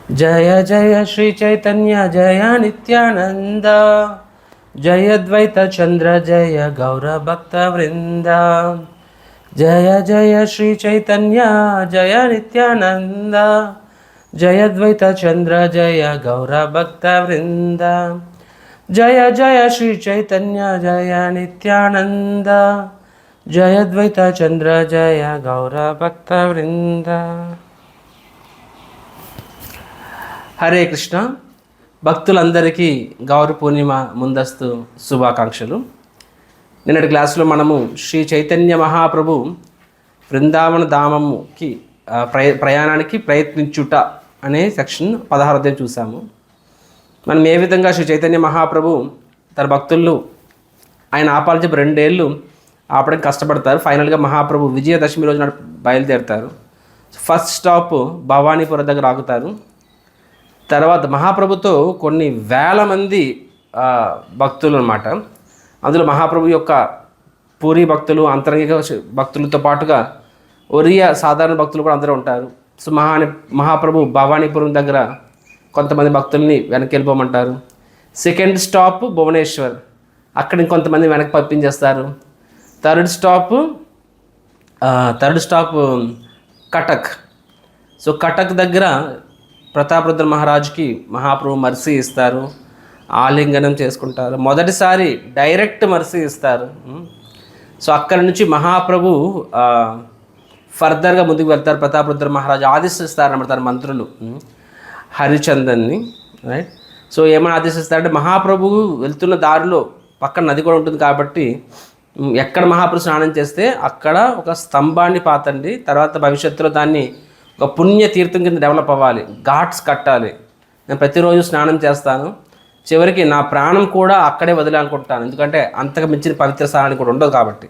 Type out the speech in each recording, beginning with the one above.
జయ జయ శ్రీ చైతన్య జయ నిత్యానంద, జయ ద్వైత చంద్ర జయ గౌర భక్త వృంద. జయ జయ శ్రీ చైతన్య జయ నిత్యానంద, జయ ద్వైత చంద్ర జయ గౌర భక్త వృంద. జయ జయ శ్రీ చైతన్య జయ నిత్యానంద, జయ ద్వైత చంద్ర జయ గౌర భక్త వృంద. హరే కృష్ణ. భక్తులందరికీ గౌర పూర్ణిమ ముందస్తు శుభాకాంక్షలు. నిన్నటి క్లాసులో మనము శ్రీ చైతన్య మహాప్రభు బృందావన ధామముకి ప్రయాణానికి ప్రయత్నించుట అనే సెక్షన్ 16వ అధ్యాయం చూసాము. మనం ఏ విధంగా శ్రీ చైతన్య మహాప్రభు తన భక్తులు ఆయన ఆపాలని 2 ఏళ్ళు ఆపడానికి కష్టపడతారు. ఫైనల్గా మహాప్రభు విజయదశమి రోజున బయలుదేరుతారు. ఫస్ట్ స్టాప్ భవానీపురం దగ్గర ఆగుతారు. తర్వాత మహాప్రభుతో కొన్ని వేల మంది భక్తులు అన్నమాట. అందులో మహాప్రభు యొక్క పూరి భక్తులు, అంతరంగిక భక్తులతో పాటుగా ఒరియా సాధారణ భక్తులు కూడా అందరూ ఉంటారు. సో మహాప్రభు భవానీపురం దగ్గర కొంతమంది భక్తుల్ని వెనక్కి వెళ్ళిపోమంటారు. సెకండ్ స్టాప్ భువనేశ్వర్, అక్కడ ఇంకొంతమంది వెనక్కి పంపించేస్తారు. Third stop Cuttack. So Cuttack దగ్గర ప్రతాపరుద్ర మహారాజుకి మహాప్రభు మర్సీ ఇస్తారు, ఆలింగనం చేసుకుంటారు. మొదటిసారి డైరెక్ట్ మర్సీ ఇస్తారు. సో అక్కడి నుంచి మహాప్రభు ఫర్దర్గా ముందుకు వెళ్తారు. ప్రతాపరుద్ర మహారాజు ఆదేశిస్తారన్నమాట తన మంత్రులు హరిచందన్ని, రైట్. సో ఏమైనా ఆదేశిస్తారంటే మహాప్రభు వెళ్తున్న దారిలో పక్కన నది కూడా ఉంటుంది కాబట్టి ఎక్కడ మహాప్రభు స్నానం చేస్తే అక్కడ ఒక స్తంభాన్ని పాతండి, తర్వాత భవిష్యత్తులో దాన్ని ఒక పుణ్య తీర్థం కింద డెవలప్ అవ్వాలి, ఘాట్స్ కట్టాలి. నేను ప్రతిరోజు స్నానం చేస్తాను, చివరికి నా ప్రాణం కూడా అక్కడే వదిలేనుకుంటాను, ఎందుకంటే అంతకు మించిన పవిత్ర స్థానానికి కూడా ఉండదు కాబట్టి.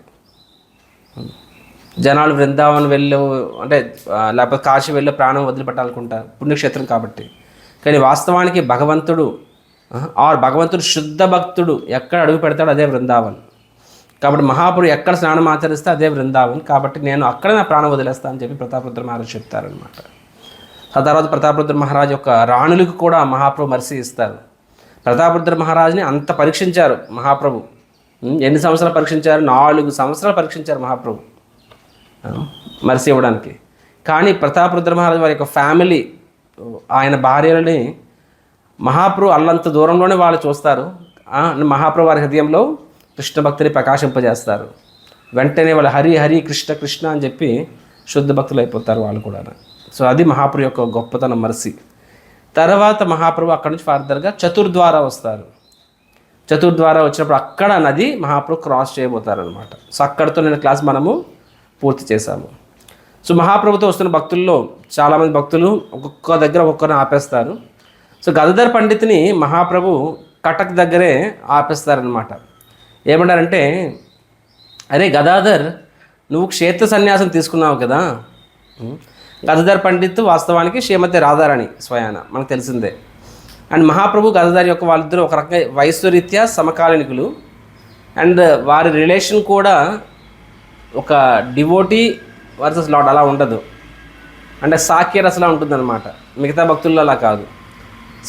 జనాలు బృందావనం వెళ్ళు అంటే లేకపోతే కాశీ వెళ్ళి ప్రాణం వదిలిపెట్టాలనుకుంటారు, పుణ్యక్షేత్రం కాబట్టి. కానీ వాస్తవానికి భగవంతుడు శుద్ధ భక్తుడు ఎక్కడ అడుగు పెడతాడో అదే బృందావన్. కాబట్టి మహాపురు ఎక్కడ స్నానం ఆచరిస్తే అదే బృందావన్. కాబట్టి నేను అక్కడ నా ప్రాణం వదిలేస్తాను అని చెప్పి ప్రతాపరుద్ర మహారాజు చెప్తారనమాట. ఆ తర్వాత ప్రతాపరుద్ర మహారాజు యొక్క రాణులకు కూడా మహాప్రభు మర్సీ ఇస్తారు. ప్రతాపరుద్ర మహారాజుని అంత పరీక్షించారు మహాప్రభు. ఎన్ని సంవత్సరాలు పరీక్షించారు? 4 సంవత్సరాలు పరీక్షించారు మహాప్రభు మర్సీ ఇవ్వడానికి. కానీ ప్రతాపరుద్ర మహారాజు వారి యొక్క ఫ్యామిలీ, ఆయన భార్యలని మహాప్రభు అల్లంత దూరంలోనే వాళ్ళు చూస్తారు. మహాప్రభు వారి హృదయంలో కృష్ణ భక్తిని ప్రకాశింపజేస్తారు. వెంటనే వాళ్ళు హరి హరి కృష్ణ కృష్ణ అని చెప్పి శుద్ధ భక్తులు అయిపోతారు వాళ్ళు కూడా. సో అది మహాప్రభు యొక్క గొప్పతనం మర్సీ. తర్వాత మహాప్రభు అక్కడి నుంచి ఫర్దర్గా చతుర్ద్వారా వస్తారు. చతుర్ద్వారా వచ్చినప్పుడు అక్కడ నది మహాప్రభు క్రాస్ చేయబోతారనమాట. సో అక్కడితో నేను క్లాస్ మనము పూర్తి చేశాము. సో మహాప్రభుతో వస్తున్న భక్తుల్లో చాలామంది భక్తులు ఒక్కొక్క దగ్గర ఒక్కొక్కరిని ఆపేస్తారు. సో గదాధర్ పండితుని మహాప్రభు కటక్ దగ్గరే ఆపేస్తారనమాట. ఏమంటారంటే, అరే గదాధర్, నువ్వు క్షేత్ర సన్యాసం తీసుకున్నావు కదా. గదాధర్ పండిత్ వాస్తవానికి శ్రీమతి రాధారాణి స్వయాన మనకు తెలిసిందే. అండ్ మహాప్రభు గదాధర్ యొక్క వాళ్ళిద్దరూ ఒక రకంగా వయస్సు రీత్యా సమకాలీనికులు. అండ్ వారి రిలేషన్ కూడా ఒక డివోటీ వర్సెస్ లార్డ్ అలా ఉండదు, అంటే సాక్య రసలా ఉంటుందన్నమాట, మిగతా భక్తుల్లో అలా కాదు.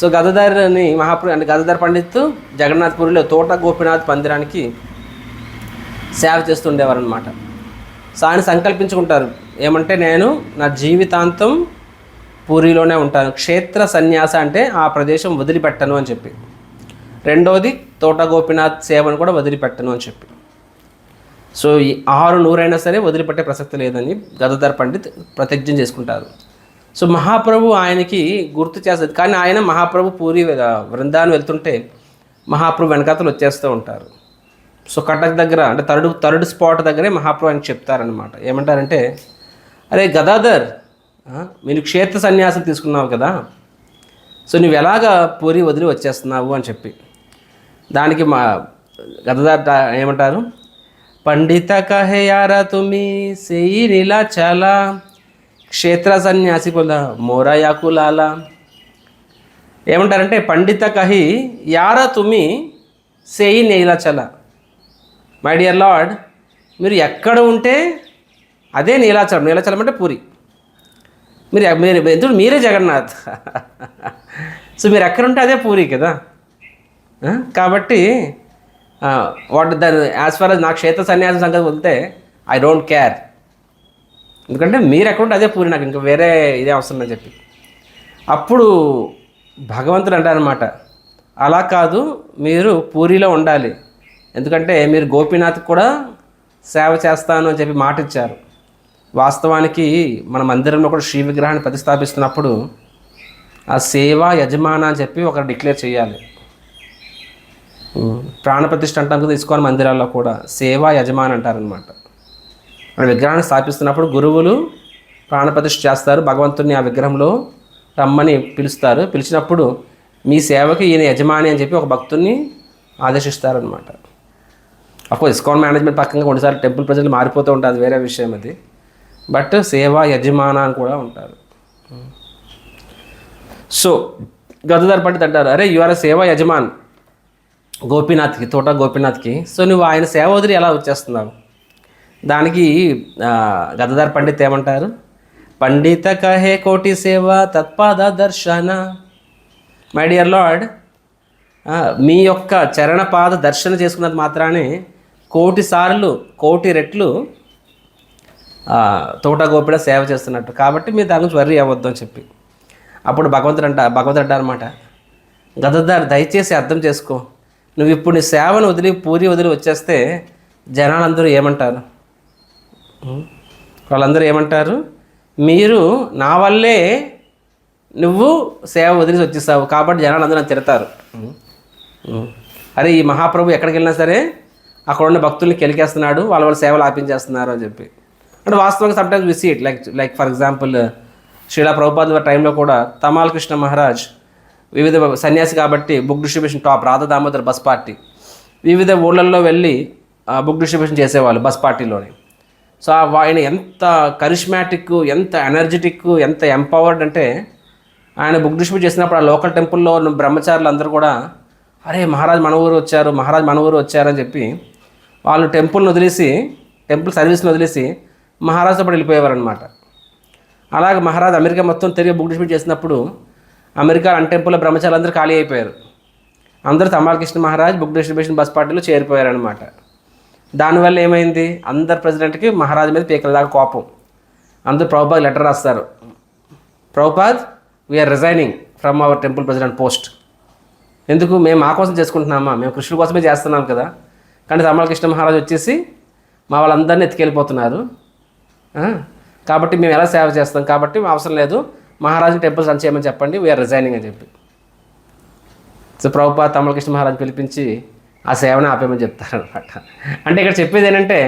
సో గదాధర్ని మహాప్రభు అంటే గదాధర్ పండిత్ జగన్నాథ్పూరిలో తోట గోపీనాథ్ మందిరానికి సేవ చేస్తుండేవారు అనమాట. సో ఆయన సంకల్పించుకుంటారు ఏమంటే, నేను నా జీవితాంతం పూరిలోనే ఉంటాను, క్షేత్ర సన్యాస అంటే ఆ ప్రదేశం వదిలిపెట్టను అని చెప్పి. రెండోది తోట గోపీనాథ్ సేవను కూడా వదిలిపెట్టను అని చెప్పి. సో ఈ 600 సరే వదిలిపెట్టే ప్రసక్తి లేదని గదాధర్ పండిత్ ప్రతిజ్ఞ చేసుకుంటారు. సో మహాప్రభు ఆయనకి గుర్తు చేస్తుంది. కానీ ఆయన మహాప్రభు పూరి బృందావనం వెళ్తుంటే మహాప్రభు వెనకాతలు వచ్చేస్తూ ఉంటారు. సో కటక్ దగ్గర అంటే థర్డ్ స్పాట్ దగ్గరే మహాప్రభు ఆయనకి చెప్తారనమాట. ఏమంటారంటే, అరే గదాధర్, మీరు క్షేత్ర సన్యాసం తీసుకున్నావు కదా, సో నువ్వు ఎలాగా పూరి వదిలి వచ్చేస్తున్నావు అని చెప్పి. దానికి మా గదాధర్ ఏమంటారు, పండిత కహే యారా తుమి సెయి నీలా చాలా క్షేత్ర సన్యాసి కుల మోరయా కులాల. ఏమంటారంటే, పండిత కహి యారా తుమి సేయి నీలాచల. మై డియర్ లార్డ్, మీరు ఎక్కడ ఉంటే అదే నీలాచలం. నీలాచలం అంటే పూరి. మీరు ఎందుకు మీరే జగన్నాథ్. సో మీరు ఎక్కడుంటే అదే పూరి కదా. కాబట్టి వాట్ దాని యాజ్ ఫార్ as నా క్షేత్ర సన్యాసం సంగతి వదిలితే ఐ డోంట్ కేర్. ఎందుకంటే మీరు ఎక్కడుంటే అదే పూరి, నాకు ఇంకా వేరే ఇదే అవసరం అని చెప్పి. అప్పుడు భగవంతుడు అంటారనమాట, అలా కాదు, మీరు పూరిలో ఉండాలి, ఎందుకంటే మీరు గోపీనాథ్కి కూడా సేవ చేస్తాను అని చెప్పి మాట ఇచ్చారు. వాస్తవానికి మన మందిరంలో కూడా శ్రీ విగ్రహాన్ని ప్రతిష్టాపిస్తున్నప్పుడు ఆ సేవా యజమాన అని చెప్పి ఒకరు డిక్లేర్ చేయాలి. ప్రాణప్రతిష్ఠ అంటాం కదా ఇస్కాన్ మందిరాల్లో కూడా సేవా యజమాని అంటారనమాట. మన విగ్రహాన్ని స్థాపిస్తున్నప్పుడు గురువులు ప్రాణప్రతిష్ఠ చేస్తారు, భగవంతుని ఆ విగ్రహంలో రమ్మని పిలుస్తారు. పిలిచినప్పుడు మీ సేవకి ఈయన యజమాని అని చెప్పి ఒక భక్తుడిని ఆదేశిస్తారనమాట. అఫ్కోర్స్ ఇస్కాన్ మేనేజ్మెంట్ పక్కన కొన్నిసార్లు టెంపుల్ ప్రజలు మారిపోతూ ఉంటుంది, అది వేరే విషయం అది. బట్ సేవా యజమాన అని కూడా ఉంటారు. సో గదాధర్ పండిత్ అంటారు, అరే యు ఆర్ సేవా యజమాన్ గోపీనాథ్కి, తోట గోపీనాథ్కి. సో నువ్వు ఆయన సేవ వదిలి ఎలా వచ్చేస్తున్నావు? దానికి గదాధర్ పండిత్ ఏమంటారు, పండిత కహే కోటి సేవ తత్పాద దర్శన. మై డియర్ లార్డ్, మీ యొక్క చరణపాద దర్శన చేసుకున్నది మాత్రానే కోటి సార్లు, కోటి రెట్లు తోట గోపిడ సేవ చేస్తున్నట్టు. కాబట్టి మీరు దాని గురించి వర్రీ అవ్వద్దు అని చెప్పి. అప్పుడు భగవంతుడు అంటారనమాట, గదాధర్ దయచేసి అర్థం చేసుకో, నువ్వు ఇప్పుడు నీ సేవను వదిలి పూరి వదిలి వచ్చేస్తే జనాలందరూ ఏమంటారు? వాళ్ళందరూ ఏమంటారు, మీరు నా వల్లే నువ్వు సేవ వదిలి వచ్చేసావు కాబట్టి జనాలందరూ నన్ను తిడతారు. అరే ఈ మహాప్రభు ఎక్కడికి వెళ్ళినా సరే అక్కడ ఉన్న భక్తుల్ని కెలికేస్తున్నాడు, వాళ్ళ సేవలు ఆపించేస్తున్నారు అని చెప్పి. అంటే వాస్తవంగా sometimes we see it. Like for example Srila Prabhupada టైంలో కూడా తమాల్ కృష్ణ మహారాజ్ వివిధ సన్యాసి కాబట్టి book distribution top Radha Damodar bus party వివిధ ఊళ్ళల్లో వెళ్ళి బుక్ డిస్ట్రిబ్యూషన్ చేసేవాళ్ళు బస్ పార్టీలోని. సో ఆయన ఎంత కరిష్మాటిక్, ఎంత ఎనర్జెటిక్, ఎంత ఎంపవర్డ్ అంటే ఆయన బుక్ డిస్ట్రిబ్యూట్ చేసినప్పుడు ఆ లోకల్ టెంపుల్లో ఉన్న బ్రహ్మచారులు అందరూ కూడా అరే మహారాజ్ మన ఊరు వచ్చారు, మహారాజ్ మన ఊరు వచ్చారని చెప్పి వాళ్ళు టెంపుల్ని వదిలేసి, టెంపుల్ సర్వీస్ని వదిలేసి మహారాజ్తో పాటు వెళ్ళిపోయేవారనమాట. అలాగే మహారాజ్ అమెరికా మొత్తం తిరిగి బుక్ డిస్ట్రిబ్యూట్ చేసినప్పుడు అమెరికా అన్ టెంపుల్లో బ్రహ్మచారులు అందరూ ఖాళీ అయిపోయారు. అందరూ Tamal Krishna Maharaj book distribution bus పార్టీలో చేరిపోయారనమాట. దానివల్ల ఏమైంది, అందరు ప్రెసిడెంట్కి మహారాజ్ మీద పీకల దాకా కోపం. అందరూ ప్రభుపాద్ లెటర్ రాస్తారు, Prabhupad we are resigning from our temple president post. ఎందుకు, మేము మా కోసం చేసుకుంటున్నామా, మేము కృష్ణుడి కోసమే చేస్తున్నాం కదా. కానీ తమాల్ కృష్ణ మహారాజ్ వచ్చేసి మా వాళ్ళందరినీ ఎత్తుకెళ్ళిపోతున్నారు, కాబట్టి మేము ఎలా సేవ చేస్తాం, కాబట్టి అవసరం లేదు, మహారాజు టెంపుల్స్ రన్ చేయమని చెప్పండి, వీఆర్ రిజైనింగ్ అని చెప్పి. సో ప్రభుపాద్ తమాల్ కృష్ణ మహారాజ్ పిలిపించి ఆ సేవని ఆపేమని చెప్తారనమాట. అంటే ఇక్కడ చెప్పేది ఏంటంటే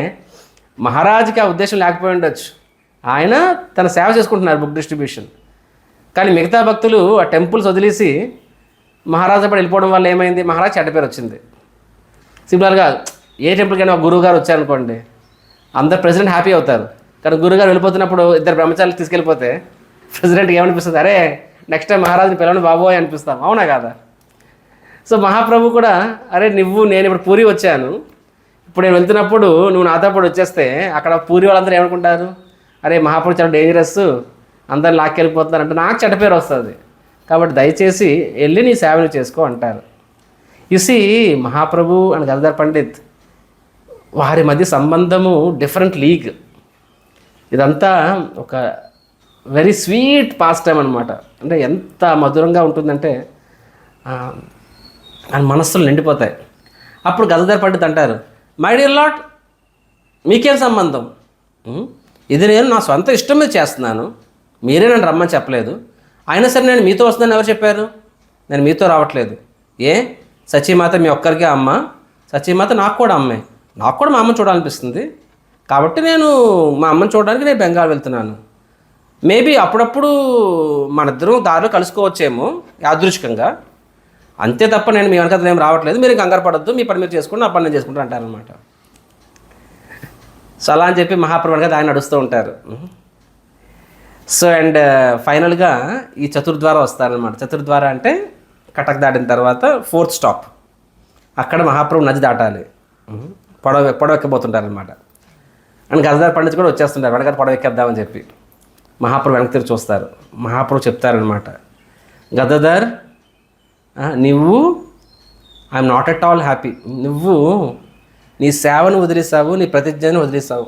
మహారాజుకి ఆ ఉద్దేశం లేకపోయి ఉండొచ్చు, ఆయన తన సేవ చేసుకుంటున్నారు బుక్ డిస్ట్రిబ్యూషన్. కానీ మిగతా భక్తులు ఆ టెంపుల్స్ వదిలేసి మహారాజు అప్పుడు వెళ్ళిపోవడం వల్ల ఏమైంది, మహారాజ్ చెడ్డ పేరు వచ్చింది. సింపుల్గా ఏ టెంపుల్కైనా ఒక గురువు గారు వచ్చారనుకోండి, అందరు ప్రెసిడెంట్ హ్యాపీ అవుతారు. కానీ గురువుగారు వెళ్ళిపోతున్నప్పుడు ఇద్దరు బ్రహ్మచారులు తీసుకెళ్ళిపోతే ప్రెసిడెంట్కి ఏమనిపిస్తుంది, అరే నెక్స్ట్ టైం మహారాజుని పిల్లలను బాబోయ్ అనిపిస్తాం, అవునా కాదా? సో మహాప్రభు కూడా అరే నేను ఇప్పుడు పూరి వచ్చాను, ఇప్పుడు నేను వెళ్తున్నప్పుడు నువ్వు నాతో పాటు వచ్చేస్తే అక్కడ పూరి వాళ్ళందరూ ఏమనుకుంటారు, అరే మహాప్రభు చాలా డేంజరస్, అందరు లాక్కెళ్ళిపోతున్నారు అంటే నాకు చెడ్డ పేరు వస్తుంది, కాబట్టి దయచేసి వెళ్ళి నీ సేవను చేసుకో అంటారు. UC Mahaprabhu and Gadadhar Pandit వారి మధ్య సంబంధము డిఫరెంట్ లీగ్. ఇదంతా ఒక వెరీ స్వీట్ పాస్ట్ టైం అనమాట. అంటే ఎంత మధురంగా ఉంటుందంటే ఆయన మనస్సులు నిండిపోతాయి. అప్పుడు గదాధర్ పండిత్ అంటారు, మై డియర్ లార్డ్ మీకేం సంబంధం, ఇది నేను నా సొంత ఇష్టం మీద చేస్తున్నాను, మీరే నన్ను రమ్మని చెప్పలేదు, అయినా సరే నేను మీతో వస్తుందని ఎవరు చెప్పారు, నేను మీతో రావట్లేదు. ఏ సచీమాత మీ ఒక్కరికే అమ్మ, సచీమాత నాకు కూడా అమ్మే, నాకు కూడా మా అమ్మని చూడాలనిపిస్తుంది, కాబట్టి నేను మా అమ్మని చూడడానికి నేను బెంగాల్ వెళ్తున్నాను. మేబీ అప్పుడప్పుడు మన ఇద్దరం దారిలో కలుసుకోవచ్చేమో యాదృచ్ఛికంగా, అంతే తప్ప నేను మీ వెనకాల ఏం రావట్లేదు, మీరు కంగారు పడద్దు, మీ పని మీరు చేసుకుంటే నా పని నేను చేసుకుంటా అంటారనమాట. సో అలా అని చెప్పి మహాప్రభు గారు ఆయన నడుస్తూ ఉంటారు. సో అండ్ ఫైనల్గా ఈ చతుర్ద్వార వస్తారనమాట. చతుర్ద్వార అంటే కటక్ దాటిన తర్వాత 4th స్టాప్, అక్కడ మహాప్రభు నది దాటాలి, పొడవ ఎక్కబోతుంటారనమాట. అండ్ గదాధర్ పండిత్ కూడా వచ్చేస్తుంటారు, వెనకాల పొడవ ఎక్కేద్దామని చెప్పి. మహాప్రభు వెనక్కి తిరిగి చూస్తారు. మహాప్రభు చెప్తారనమాట, గదధర్ నువ్వు I'm not at all happy. నువ్వు నీ సేవను వదిలేసావు, నీ ప్రతిజ్ఞను వదిలేసావు.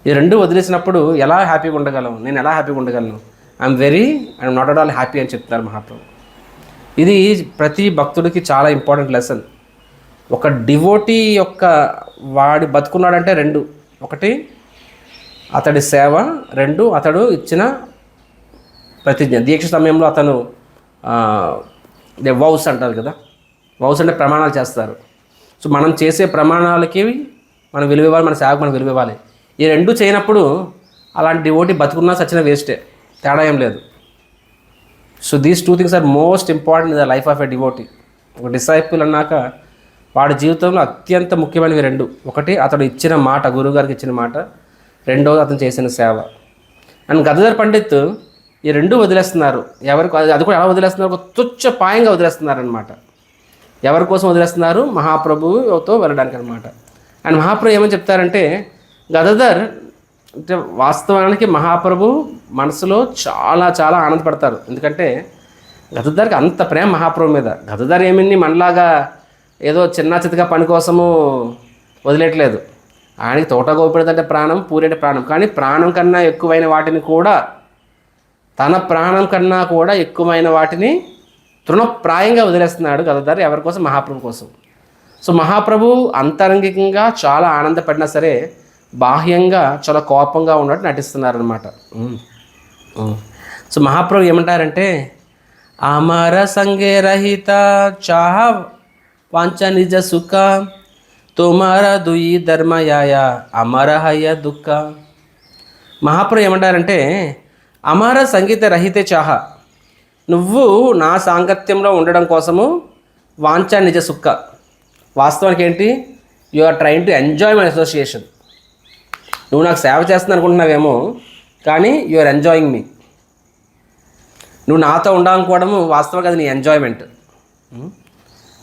ఈ రెండు వదిలేసినప్పుడు ఎలా హ్యాపీగా ఉండగలను, నేను ఎలా హ్యాపీగా ఉండగలను? I'm not at all happy అని చెప్తున్నారు మహాప్రభు. ఇది ప్రతి భక్తుడికి చాలా ఇంపార్టెంట్ లెసన్. ఒక డివోటీ యొక్క వాడి బతుకున్నాడంటే రెండు, ఒకటి అతడి సేవ, రెండు అతడు ఇచ్చిన ప్రతిజ్ఞ. దీక్ష సమయంలో అతను వౌస్ అంటారు కదా, వౌస్ అంటే ప్రమాణాలు చేస్తారు. సో మనం చేసే ప్రమాణాలకి మనం విలువ ఇవ్వాలి, మన సేవకు మనం విలువ ఇవ్వాలి. ఈ రెండు చేయనప్పుడు అలాంటి డివోటీ బతుకున్నా సచిన వేస్టే, తేడా ఏం లేదు. So these two things are most important in the life of a devotee. ఒక డిసైపుల్ అన్నాక వాడి జీవితంలో అత్యంత ముఖ్యమైనవి రెండు, ఒకటి అతడు ఇచ్చిన మాట, గురువుగారికి ఇచ్చిన మాట, రెండవది అతను చేసిన సేవ. అండ్ గదధర్ పండిత్ ఈ రెండు వదిలేస్తున్నారు. ఎవరికి అది కూడా ఎలా వదిలేస్తున్నారు? ఒక తుచ్చపాయంగా వదిలేస్తున్నారనమాట. ఎవరి కోసం వదిలేస్తున్నారు? మహాప్రభువుతో వెళ్ళడానికి అనమాట. అండ్ మహాప్రభు ఏమని చెప్తారంటే, గదధర్ అంటే వాస్తవానికి మహాప్రభు మనసులో చాలా చాలా ఆనందపడతారు. ఎందుకంటే గదధర్కి అంత ప్రేమ మహాప్రభు మీద. గదధర్ ఏమిని మనలాగా ఏదో చిన్న చితగా పని కోసము వదిలేయట్లేదు. ఆయనకి తోట గోపిడి అంటే ప్రాణం, పూరి అంటే ప్రాణం. కానీ ప్రాణం కన్నా ఎక్కువైన వాటిని కూడా, తన ప్రాణం కన్నా కూడా ఎక్కువైన వాటిని తృణప్రాయంగా వదిలేస్తున్నాడు గదధర్. ఎవరి కోసం? మహాప్రభు కోసం. సో మహాప్రభు అంతరంగికంగా చాలా ఆనందపడినా సరే బాహ్యంగా చాలా కోపంగా ఉన్నట్టు నటిస్తున్నారనమాట. సో మహాప్రభు ఏమంటారంటే, అమర సంగే రహిత చాహ వాంఛ నిజ సుఖ తుమార దుయి ధర్మయాయ అమర హయ దుఃఖ. మహాప్రభు ఏమంటారంటే, అమర సంగీత రహితే చాహ, నువ్వు నా సాంగత్యంలో ఉండడం కోసము వాంఛ నిజ సుఖ. వాస్తవానికి ఏంటి? You are train to enjoy my association. నువ్వు నాకు సేవ చేస్తుంది అనుకుంటున్నావేమో, కానీ యు ఆర్ ఎంజాయింగ్ మీ. నువ్వు నాతో ఉండాలనుకోవడము వాస్తవంగా అది నీ ఎంజాయ్మెంట్.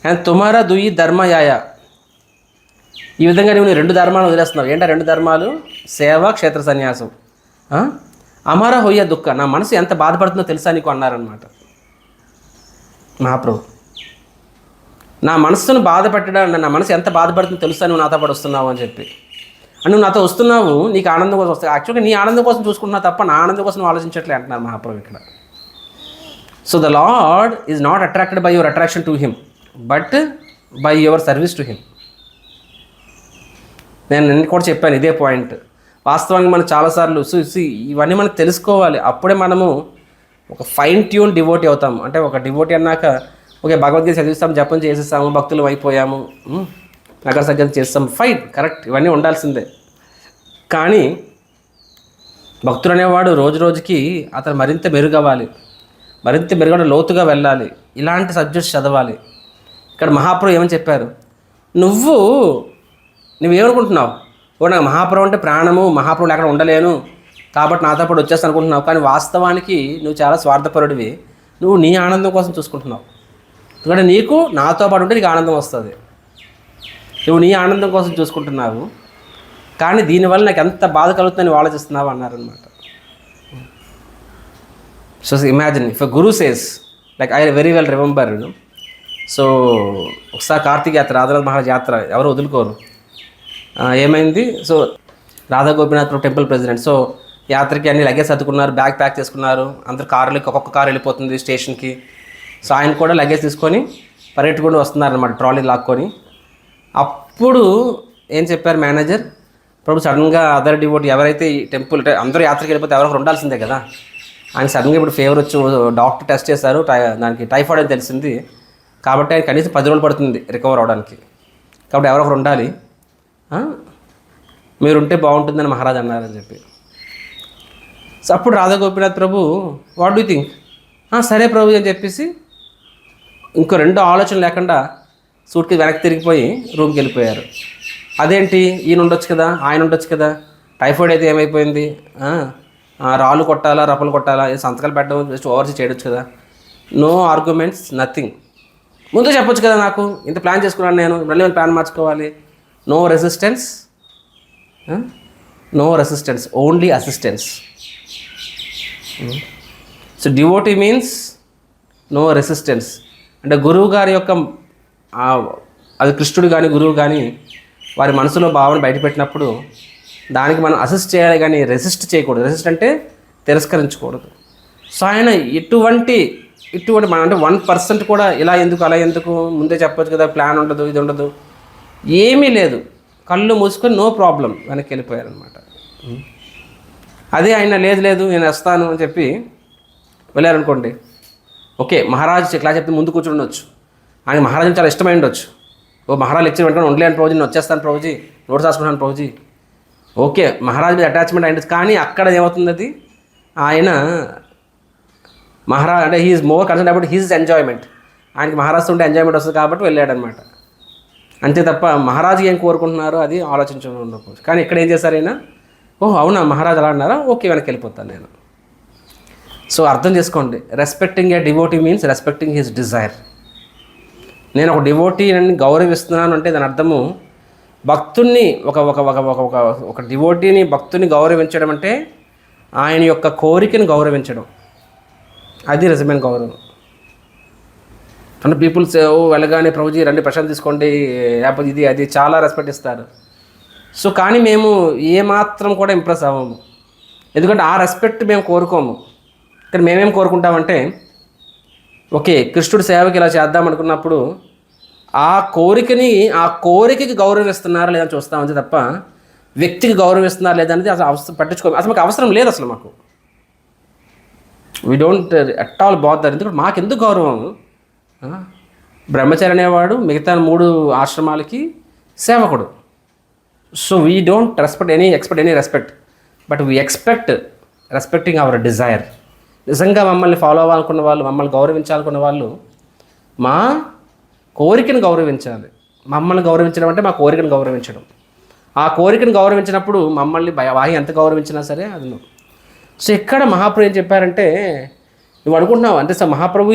అండ్ తుమారా దుయి ధర్మయాయ, ఈ విధంగా నువ్వు రెండు ధర్మాలు వదిలేస్తున్నావు. ఏంటో రెండు ధర్మాలు? సేవ, క్షేత్ర సన్యాసం. అమర హొయ్య దుఃఖ, నా మనసు ఎంత బాధపడుతుందో తెలుసా నీకు అన్నారనమాట మహాప్రభు. నా మనసును బాధ పెట్టడం, నా మనసు ఎంత బాధపడుతుందో తెలుసా నువ్వు నాతో పాటు వస్తున్నావు అని చెప్పి. అని నువ్వు నాతో వస్తున్నావు, నీకు ఆనందం కోసం వస్తావు. యాక్చువల్గా నీ ఆనందం కోసం చూసుకుంటున్నావు తప్ప నా ఆనందం కోసం నువ్వు ఆలోచించట్లే అంటున్నారు మహాప్రభు ఇక్కడ. So the lord is not attracted by your attraction to him, but by your service to him. నేను నిన్న కూడా చెప్పాను ఇదే పాయింట్. వాస్తవానికి మనం చాలాసార్లు ఇవన్నీ మనం తెలుసుకోవాలి. అప్పుడే మనము ఒక ఫైన్ ట్యూన్ డివోటీ అవుతాము. అంటే ఒక డివోటీ అన్నాక ఓకే భగవద్గీత చదివిస్తాం, జపం చేసేస్తాము, భక్తులు అయిపోయాము, నగర సజ్జన చేస్తాం, ఫైన్, కరెక్ట్, ఇవన్నీ ఉండాల్సిందే. కానీ భక్తుడు అనేవాడు రోజు రోజుకి అతను మరింత మెరుగవ్వాలి, మరింత మెరుగడ లోతుగా వెళ్ళాలి, ఇలాంటి సబ్జెక్ట్స్ చదవాలి. ఇక్కడ మహాప్రభు ఏమని చెప్పారు? నువ్వేమనుకుంటున్నావు? నాకు మహాప్రభు అంటే ప్రాణము, మహాప్రభు అక్కడ ఉండలేను కాబట్టి నాతో పాటు వచ్చేస్తా అనుకుంటున్నావు. కానీ వాస్తవానికి నువ్వు చాలా స్వార్థపరుడివి. నువ్వు నీ ఆనందం కోసం చూసుకుంటున్నావు. ఎందుకంటే నీకు నాతో పాటు ఉంటే నీకు ఆనందం వస్తుంది. నువ్వు నీ ఆనందం కోసం చూసుకుంటున్నావు, కానీ దీనివల్ల నాకు ఎంత బాధ కలుగుతుందని ఆలోచిస్తున్నావు అన్నారనమాట. So imagine if a guru says like I very well remember. So ఒకసారి కార్తీక యాత్ర, రాధానాథ్ మహారాజ్ యాత్ర ఎవరు వదులుకోరు. ఏమైంది? So Radha Gopinath temple president. So యాత్రకి అన్ని లగేజ్ సర్దుకున్నారు, బ్యాగ్ ప్యాక్ చేసుకున్నారు. అందరు కారులకి ఒక్కొక్క కారు వెళ్ళిపోతుంది స్టేషన్కి. సో ఆయన కూడా లగేజ్ తీసుకొని పరిగెట్టుకుంటూ వస్తున్నారనమాట, ట్రాలీ లాక్కొని. అప్పుడు ఏం చెప్పారు మేనేజర్? ఇప్పుడు సడన్గా అదర్ డివోటీ ఎవరైతే ఈ టెంపుల్ అందరూ యాత్రకి వెళ్ళిపోతే ఎవరొకరు ఉండాల్సిందే కదా. ఆయన సడన్గా ఇప్పుడు ఫీవర్ వచ్చి డాక్టర్ టెస్ట్ చేశారు, దానికి టైఫాయిడ్ అని తెలిసింది. కాబట్టి ఆయన కనీసం 10 రోజులు పడుతుంది రికవర్ అవడానికి. కాబట్టి ఎవరొకరు ఉండాలి, మీరుంటే బాగుంటుందని మహారాజ్ అన్నారని చెప్పి. సో అప్పుడు రాధా గోపీనాథ్ ప్రభు వాట్ డూ థింక్, సరే ప్రభు అని చెప్పేసి ఇంకో రెండు ఆలోచన లేకుండా సూట్కి వెనక్కి తిరిగిపోయి రూమ్కి వెళ్ళిపోయారు. అదేంటి, ఈయన ఉండొచ్చు కదా, ఆయన ఉండొచ్చు కదా, టైఫాయిడ్ అయితే ఏమైపోయింది, రాళ్ళు కొట్టాలా, రప్పలు కొట్టాలా, సంతకాలు పెట్టడం జస్ట్ ఓవర్సీ చేయొచ్చు కదా. No arguments, nothing. ముందు చెప్పొచ్చు కదా, నాకు ఇంత ప్లాన్ చేసుకున్నాను నేను, మళ్ళీ ప్లాన్ మార్చుకోవాలి. No resistance, only assistance. So devotee means no resistance. అంటే గురువు గారి యొక్క అది కృష్ణుడు కానీ గురువు కానీ వారి మనసులో భావన బయటపెట్టినప్పుడు దానికి మనం అసిస్ట్ చేయాలి కానీ రెసిస్ట్ చేయకూడదు. రెసిస్ట్ అంటే తిరస్కరించకూడదు. సో ఆయన ఇటువంటి మన అంటే 1% కూడా ఇలా ఎందుకు అలా ఎందుకు ముందే చెప్పొచ్చు కదా, ప్లాన్ ఉండదు, ఇది ఉండదు, ఏమీ లేదు. కళ్ళు మూసుకొని నో ప్రాబ్లం వెనక్కి వెళ్ళిపోయారనమాట. అదే ఆయన లేదు నేను వస్తాను అని చెప్పి వెళ్ళారనుకోండి, ఓకే మహారాజ్ క్లాస్ చెప్తే ముందు కూర్చుని ఉండొచ్చు, ఆయన మహారాజు చాలా ఇష్టమై ఉండొచ్చు. ఓ మహారాజు లెక్చర్ పెట్టుకొని ఉండలేను ప్రభుజీ, నేను వచ్చేస్తాను ప్రభుజీ, నోట్స్ రాసుకుంటాను ప్రభుజీ, ఓకే మహారాజు మీద అటాచ్మెంట్ అయింది. కానీ అక్కడ ఏమవుతుంది, అది ఆయన మహారాజ్ అంటే he is more concern about his enjoyment. ఆయనకి మహారాజు ఉంటే ఎంజాయ్మెంట్ వస్తుంది కాబట్టి వెళ్ళాడనమాట. అంతే తప్ప మహారాజు ఏం కోరుకుంటున్నారో అది ఆలోచించడం ఉండకపోవచ్చు. కానీ ఇక్కడ ఏం చేశారు ఆయన, ఓహ్ అవునా మహారాజు అలా అన్నారా, ఓకే వెనక్కి వెళ్ళిపోతాను నేను. సో అర్థం చేసుకోండి, respecting a devotee means respecting his desire. నేను ఒక డివోటీని గౌరవిస్తున్నాను అంటే దాని అర్థము భక్తుణ్ణి ఒక డివోటీని భక్తుని గౌరవించడం అంటే ఆయన యొక్క కోరికను గౌరవించడం, అది నిజమైన గౌరవం. అంటే పీపుల్స్ వెళ్ళగానే ప్రభుజీ రండి ప్రశాంత్ తీసుకోండి, లేకపోతే ఇది అది చాలా రెస్పెక్ట్ ఇస్తారు. సో కానీ మేము ఏమాత్రం కూడా ఇంప్రెస్ అవ్వము, ఎందుకంటే ఆ రెస్పెక్ట్ మేము కోరుకోము. కానీ మేమేం కోరుకుంటామంటే, ఓకే కృష్ణుడి సేవకి ఇలా చేద్దాం అనుకున్నప్పుడు ఆ కోరికకి గౌరవిస్తున్నారా లేదా చూస్తాం అంతే తప్ప వ్యక్తికి గౌరవిస్తున్నారా లేదా అనేది అసలు పట్టించుకోము. అసలు మాకు అవసరం లేదు, అసలు మాకు we don't at all bother. ఎందుకంటే మాకెందుకు గౌరవం? బ్రహ్మచారి అనేవాడు మిగతా 3 ఆశ్రమాలకి సేవకుడు. So we don't expect any respect, but we expect respecting our Dzire. నిజంగా మమ్మల్ని ఫాలో అవ్వాలనుకున్న వాళ్ళు, మమ్మల్ని గౌరవించాలనుకున్న వాళ్ళు మా కోరికను గౌరవించాలి. మమ్మల్ని గౌరవించడం అంటే మా కోరికను గౌరవించడం. ఆ కోరికను గౌరవించినప్పుడు మమ్మల్ని బాహ్య ఎంత గౌరవించినా సరే అది నువ్వు. సో ఇక్కడ మహాప్రభు ఏం చెప్పారంటే, నువ్వు అనుకుంటున్నావు అంటే Mahaprabhu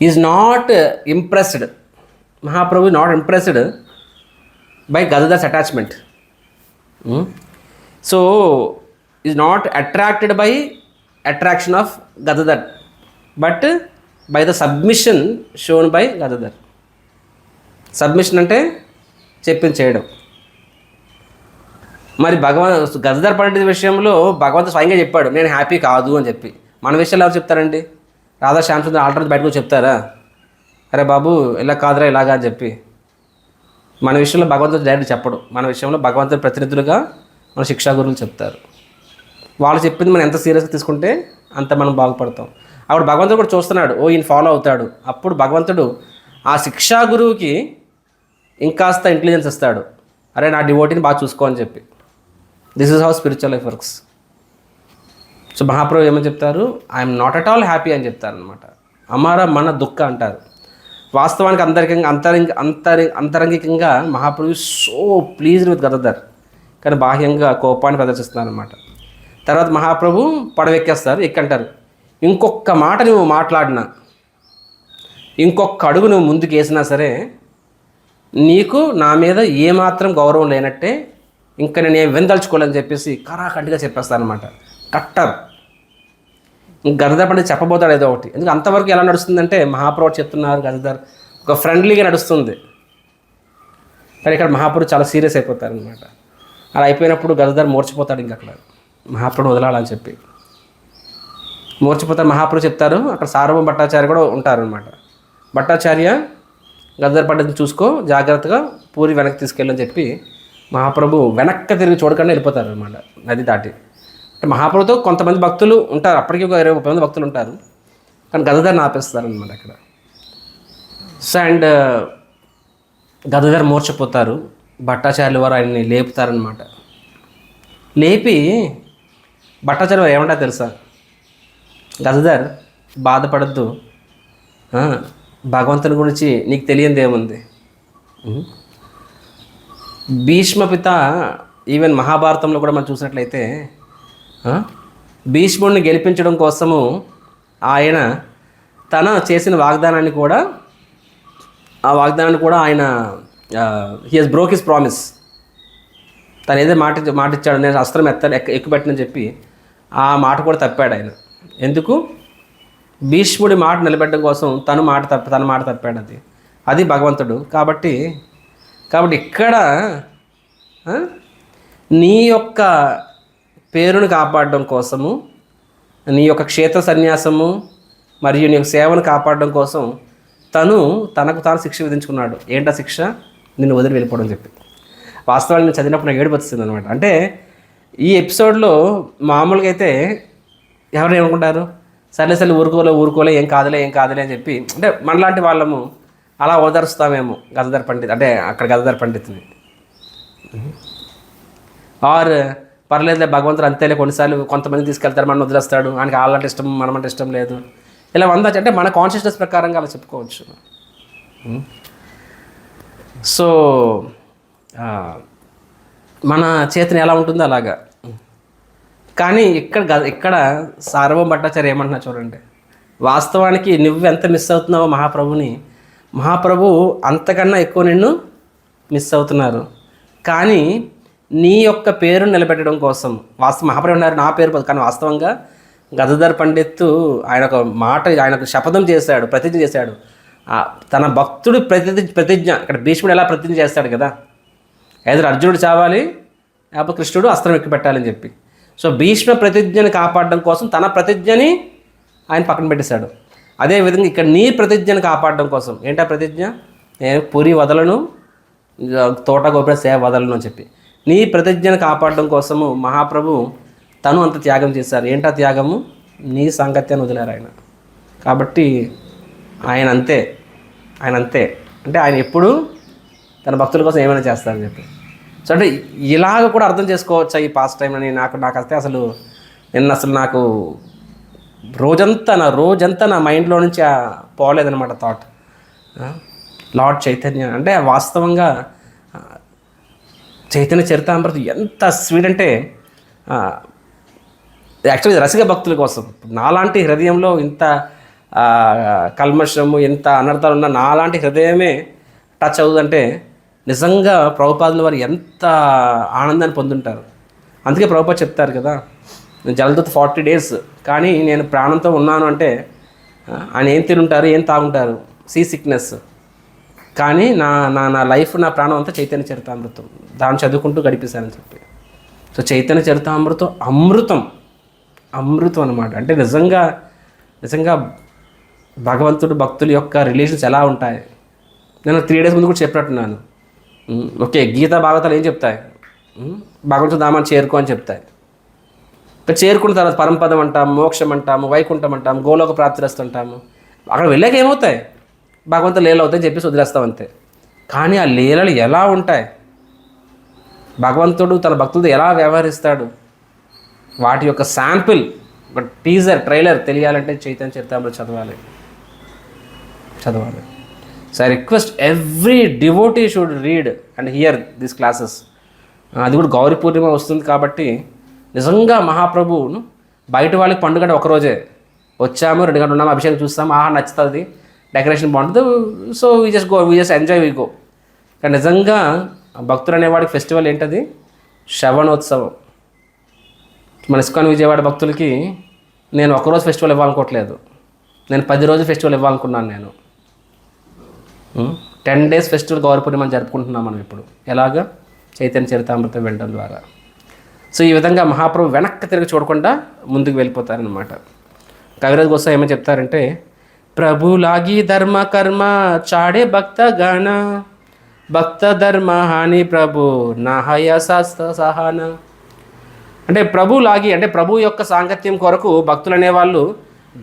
is not impressed. Mahaprabhu not impressed by Gadadhar's attachment. So is not attracted by attraction of Gadadhar, but by the submission shown by Gadadhar. Submission అంటే చెప్పింది చేయడం. మరి గదధర్ పండిత విషయంలో భగవంతుడు స్వయంగా చెప్పాడు, నేను హ్యాపీ కాదు అని చెప్పి. మన విషయంలో ఎవరు చెప్తారండి? రాధా శ్యామసుందర్ ఆల్టర్ బయటకు చెప్తారా, అరే బాబు ఇలా కాదురా ఇలాగా అని చెప్పి? మన విషయంలో భగవంతుడు డైరెక్ట్ చెప్పడు. మన విషయంలో భగవంతుడి ప్రతినిధులుగా మన శిక్షా గురువులు చెప్తారు. వాళ్ళు చెప్పింది మనం ఎంత సీరియస్గా తీసుకుంటే అంత మనం బాగుపడతాం. అప్పుడు భగవంతుడు కూడా చూస్తున్నాడు, ఓ ఈయన ఫాలో అవుతాడు. అప్పుడు భగవంతుడు ఆ శిక్షా గురువుకి ఇంకాస్త ఇంటెలిజెన్స్ ఇస్తాడు, అరే నా డివోటీని బాగా చూసుకో అని చెప్పి. This is how spiritual life works. So Mahaprabhu ఏమని చెప్తారు, I'm not at all happy అని చెప్తారు అనమాట. అమారా మన దుఃఖ అంటారు. వాస్తవానికి అంతరంగికంగా Mahaprabhu so pleased with Gadadhar, కానీ బాహ్యంగా కోపాన్ని ప్రదర్శిస్తున్నారు అనమాట. తర్వాత మహాప్రభు పడవెక్కేస్తారు, ఎక్కంటారు, ఇంకొక మాట నువ్వు మాట్లాడినా, ఇంకొక అడుగు నువ్వు ముందుకు వేసినా సరే నీకు నా మీద ఏమాత్రం గౌరవం లేనట్టే, ఇంకా నేను ఏం వెందలుచుకోలేని చెప్పేసి కరాఖండిగా చెప్పేస్తానమాట. కట్టర్ గదధర్ పండిత చెప్పబోతాడు ఏదో ఒకటి. ఎందుకు అంతవరకు ఎలా నడుస్తుందంటే మహాప్రభు చెప్తున్నారు, గదధర్ ఒక ఫ్రెండ్లీగా నడుస్తుంది. కానీ ఇక్కడ మహాప్రభు చాలా సీరియస్ అయిపోతారనమాట. అలా అయిపోయినప్పుడు గదధర్ మూర్చిపోతాడు. ఇంక అక్కడ మహాప్రభుని వదలాలని చెప్పి మూర్చిపోతారు. మహాప్రభు చెప్తారు, అక్కడ సార్వభౌమ భట్టాచార్య కూడా ఉంటారనమాట. భట్టాచార్య గదధర్ పండితుని చూసుకో, జాగ్రత్తగా పూరి వెనక్కి తీసుకెళ్ళని చెప్పి మహాప్రభు వెనక్కి తిరిగి చూడకుండా వెళ్ళిపోతారు అనమాట నది దాటి. అంటే మహాప్రభుతో కొంతమంది భక్తులు ఉంటారు, అప్పటికి ఒక 20-30 మంది భక్తులు ఉంటారు, కానీ గదధర్ని ఆపేస్తారనమాట అక్కడ. So and గదధర్ మూర్చిపోతారు. భట్టాచార్యుల వారు ఆయన్ని లేపుతారనమాట. లేపి భట్టాచార్య వారు ఏమంటారు తెలుసా, గదధర్ బాధపడద్దు, భగవంతుని గురించి నీకు తెలియంది ఏముంది. భీష్మపిత ఈవెన్ మహాభారతంలో కూడా మనం చూసినట్లయితే భీష్ముడిని గెలిపించడం కోసము ఆయన తన చేసిన వాగ్దానాన్ని కూడా ఆయన he has broke his promise. తను ఏదో మాట ఇచ్చాడు, నేను అస్త్రం ఎక్కుపెట్టనని చెప్పి ఆ మాట కూడా తప్పాడు ఆయన. ఎందుకు? భీష్ముడి మాట నిలబెట్టడం కోసం తన మాట తప్పాడు. అది భగవంతుడు. కాబట్టి ఇక్కడ నీ యొక్క పేరును కాపాడడం కోసము, నీ యొక్క క్షేత్ర సన్యాసము మరియు నీ యొక్క సేవను కాపాడడం కోసం తనకు తాను శిక్ష విధించుకున్నాడు. ఏంటా శిక్ష? నిన్ను వదిలి వెళ్ళిపోవడం చెప్పి. వాస్తవాన్ని నేను చదివినప్పుడు నాకు ఏడుపు వచ్చింది అనమాట. అంటే ఈ ఎపిసోడ్లో మామూలుగా అయితే ఎవరు ఏమనుకుంటారు, సరే ఊరుకోలే ఏం కాదులే అని చెప్పి, అంటే మనలాంటి వాళ్ళము అలా ఓదరుస్తామేమో గదాధర్ పండిత్, అంటే అక్కడ గదాధర్ పండిత్ని. ఆర్ పర్లేదులే భగవంతుడు అంతేలే, కొన్నిసార్లు కొంతమంది తీసుకెళ్తారు, మనం వదిలేస్తాడు, ఆయనకి వాళ్ళంటే ఇష్టం మనమంటే ఇష్టం లేదు, ఇలా అంటే మన కాన్షియస్నెస్ ప్రకారంగా అలా చెప్పుకోవచ్చు. సో మన చేతిని ఎలా ఉంటుందో అలాగా. కానీ ఇక్కడ సార్వభౌమ భట్టాచార్య ఏమంటున్నా చూడండి, వాస్తవానికి నువ్వెంత మిస్ అవుతున్నావో మహాప్రభు అంతకన్నా ఎక్కువ నిన్ను మిస్ అవుతున్నారు. కానీ నీ యొక్క పేరును నిలబెట్టడం కోసం మహాప్రభు ఉన్నారు, నా పేరు, కానీ వాస్తవంగా గదాధర్ పండిత్ ఆయన ఒక శపథం చేశాడు, ప్రతిజ్ఞ చేశాడు. తన భక్తుడు ప్రతిజ్ఞ, ఇక్కడ భీష్ముడు ఎలా ప్రతిజ్ఞ చేస్తాడు కదా, ఎదురు అర్జునుడు చావాలి లేకపోతే కృష్ణుడు అస్త్రం ఎక్కువ పెట్టాలని చెప్పి. సో భీష్మ ప్రతిజ్ఞని కాపాడడం కోసం తన ప్రతిజ్ఞని ఆయన పక్కన పెట్టేశాడు. అదేవిధంగా ఇక్కడ నీ ప్రతిజ్ఞని కాపాడడం కోసం, ఏంటా ప్రతిజ్ఞ? నేను పురి వదలను, తోట గోపుర సేవ వదలను అని చెప్పి నీ ప్రతిజ్ఞను కాపాడడం కోసము మహాప్రభు తను అంత త్యాగం చేశారు. ఏంటా త్యాగము? నీ సాంగత్యాన్ని వదిలారు ఆయన. కాబట్టి ఆయన అంతే అంటే ఆయన ఎప్పుడు తన భక్తుల కోసం ఏమైనా చేస్తారని చెప్పి. సో అంటే ఇలాగ కూడా అర్థం చేసుకోవచ్చా ఈ పాస్ట్ టైం అని నాకు వస్తే నాకు రోజంతా నా మైండ్లో నుంచి పోలేదనమాట థాట్. లార్డ్ చైతన్య అంటే వాస్తవంగా చైతన్య చరితామృతం ఎంత స్వీట్ అంటే యాక్చువల్లీ రసిక భక్తుల కోసం. నాలాంటి హృదయంలో ఇంత కల్మషము, ఇంత అనర్థాలు ఉన్న నాలాంటి హృదయమే టచ్ అవుతుందంటే నిజంగా ప్రభుపాదుల వారు ఎంత ఆనందాన్ని పొందుంటారు. అందుకే ప్రభుపాద చెప్తారు కదా, జలదూత 40 days కానీ నేను ప్రాణంతో ఉన్నాను అంటే ఆయన ఏం తినుంటారు, ఏం తాగుంటారు, సీ సిక్నెస్, కానీ నా లైఫ్, నా ప్రాణం అంతా చైతన్య చరితామృతం, దాన్ని చదువుకుంటూ గడిపేశానని చెప్పి. సో చైతన్య చరితామృతం అమృతం అనమాట. అంటే నిజంగా భగవంతుడు భక్తుల యొక్క రిలేషన్స్ ఎలా ఉంటాయి. నేను 3 days ముందు కూడా చెప్పినట్టున్నాను. ఓకే, గీతా భాగవతాలు ఏం చెప్తాయి? భగవంతుడు ధామాన్ని చేరుకో అని చెప్తాయి. ఇక్కడ చేరుకున్న తర్వాత పరంపదం అంటాము, మోక్షం అంటాము, వైకుంఠం అంటాము, గోలోక ప్రాప్తిరస్తు అంటాము. అక్కడ వెళ్ళాక ఏమవుతాయి? భగవంతుడు లీలలు అవుతాయని చెప్పేసి వదిలేస్తాం అంతే. కానీ ఆ లీలలు ఎలా ఉంటాయి, భగవంతుడు తన భక్తులతో ఎలా వ్యవహరిస్తాడు, వాటి యొక్క శాంపిల్, ఒక టీజర్, ట్రైలర్ తెలియాలంటే చైతన్య చరితామృతం చదవాలి. So I request every devotee should read and here these classes. అది కూడా గౌరీ పూర్ణిమ వస్తుంది కాబట్టి నిజంగా మహాప్రభువును బయట వాళ్ళకి పండుగ ఒకరోజే వచ్చాము, 2 గంటలు ఉన్నాము, అభిషేకం చూస్తాము, నచ్చుతుంది, డెకరేషన్ బాగుంటుంది, so we just enjoy we go. కానీ నిజంగా భక్తులు అనేవాడికి ఫెస్టివల్ ఏంటది? శ్రవణోత్సవం. మన ఇస్కాన్ విజయవాడ భక్తులకి నేను ఒకరోజు ఫెస్టివల్ ఇవ్వాలనుకోవట్లేదు, నేను 10 రోజులు ఫెస్టివల్ ఇవ్వాలనుకున్నాను. నేను 10 days ఫెస్టివల్ గౌరీ పూర్ణిమ జరుపుకుంటున్నాం మనం ఇప్పుడు. ఎలాగా? చైతన్య చరితామృతం వినడం ద్వారా. సో ఈ విధంగా మహాప్రభు వెనక్కి తిరిగి చూడకుండా ముందుకు వెళ్ళిపోతారనమాట. కవిరాజ్ గోస్వామి ఏమని చెప్తారంటే, ప్రభులాగి ధర్మ కర్మ చాడే భక్త గణ, భక్త ధర్మ హాని ప్రభు నాహయ శాస్త్ర సహాన. అంటే ప్రభులాగి అంటే ప్రభు యొక్క సాంగత్యం కొరకు భక్తులు అనేవాళ్ళు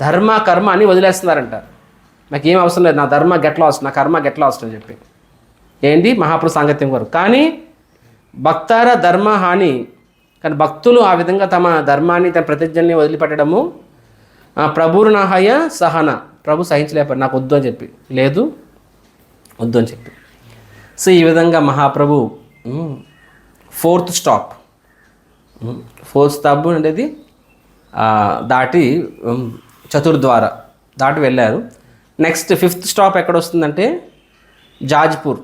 ధర్మ కర్మ అని వదిలేస్తున్నారంట. నాకేం అవసరం లేదు, నా ధర్మ గెట్ లాస్ట్, నా కర్మ గెట్ లాస్ట్ అని చెప్పి. ఏంటి? మహాప్రభు సాంగత్యం కొరకు. కానీ భక్తార ధర్మ హాని, కానీ భక్తులు ఆ విధంగా తమ ధర్మాన్ని, తమ ప్రతిజ్ఞని వదిలిపెట్టడము, ప్రభువు నాహయ సహన, ప్రభు సహించలేపారు, నాకు వద్దు అని చెప్పి, లేదు వద్దు అని చెప్పి. సో ఈ విధంగా మహాప్రభు 4th స్టాప్ అనేది దాటి చతుర్ద్వార దాటి వెళ్ళారు. నెక్స్ట్ 5th స్టాప్ ఎక్కడ వస్తుందంటే జాజ్పూర్.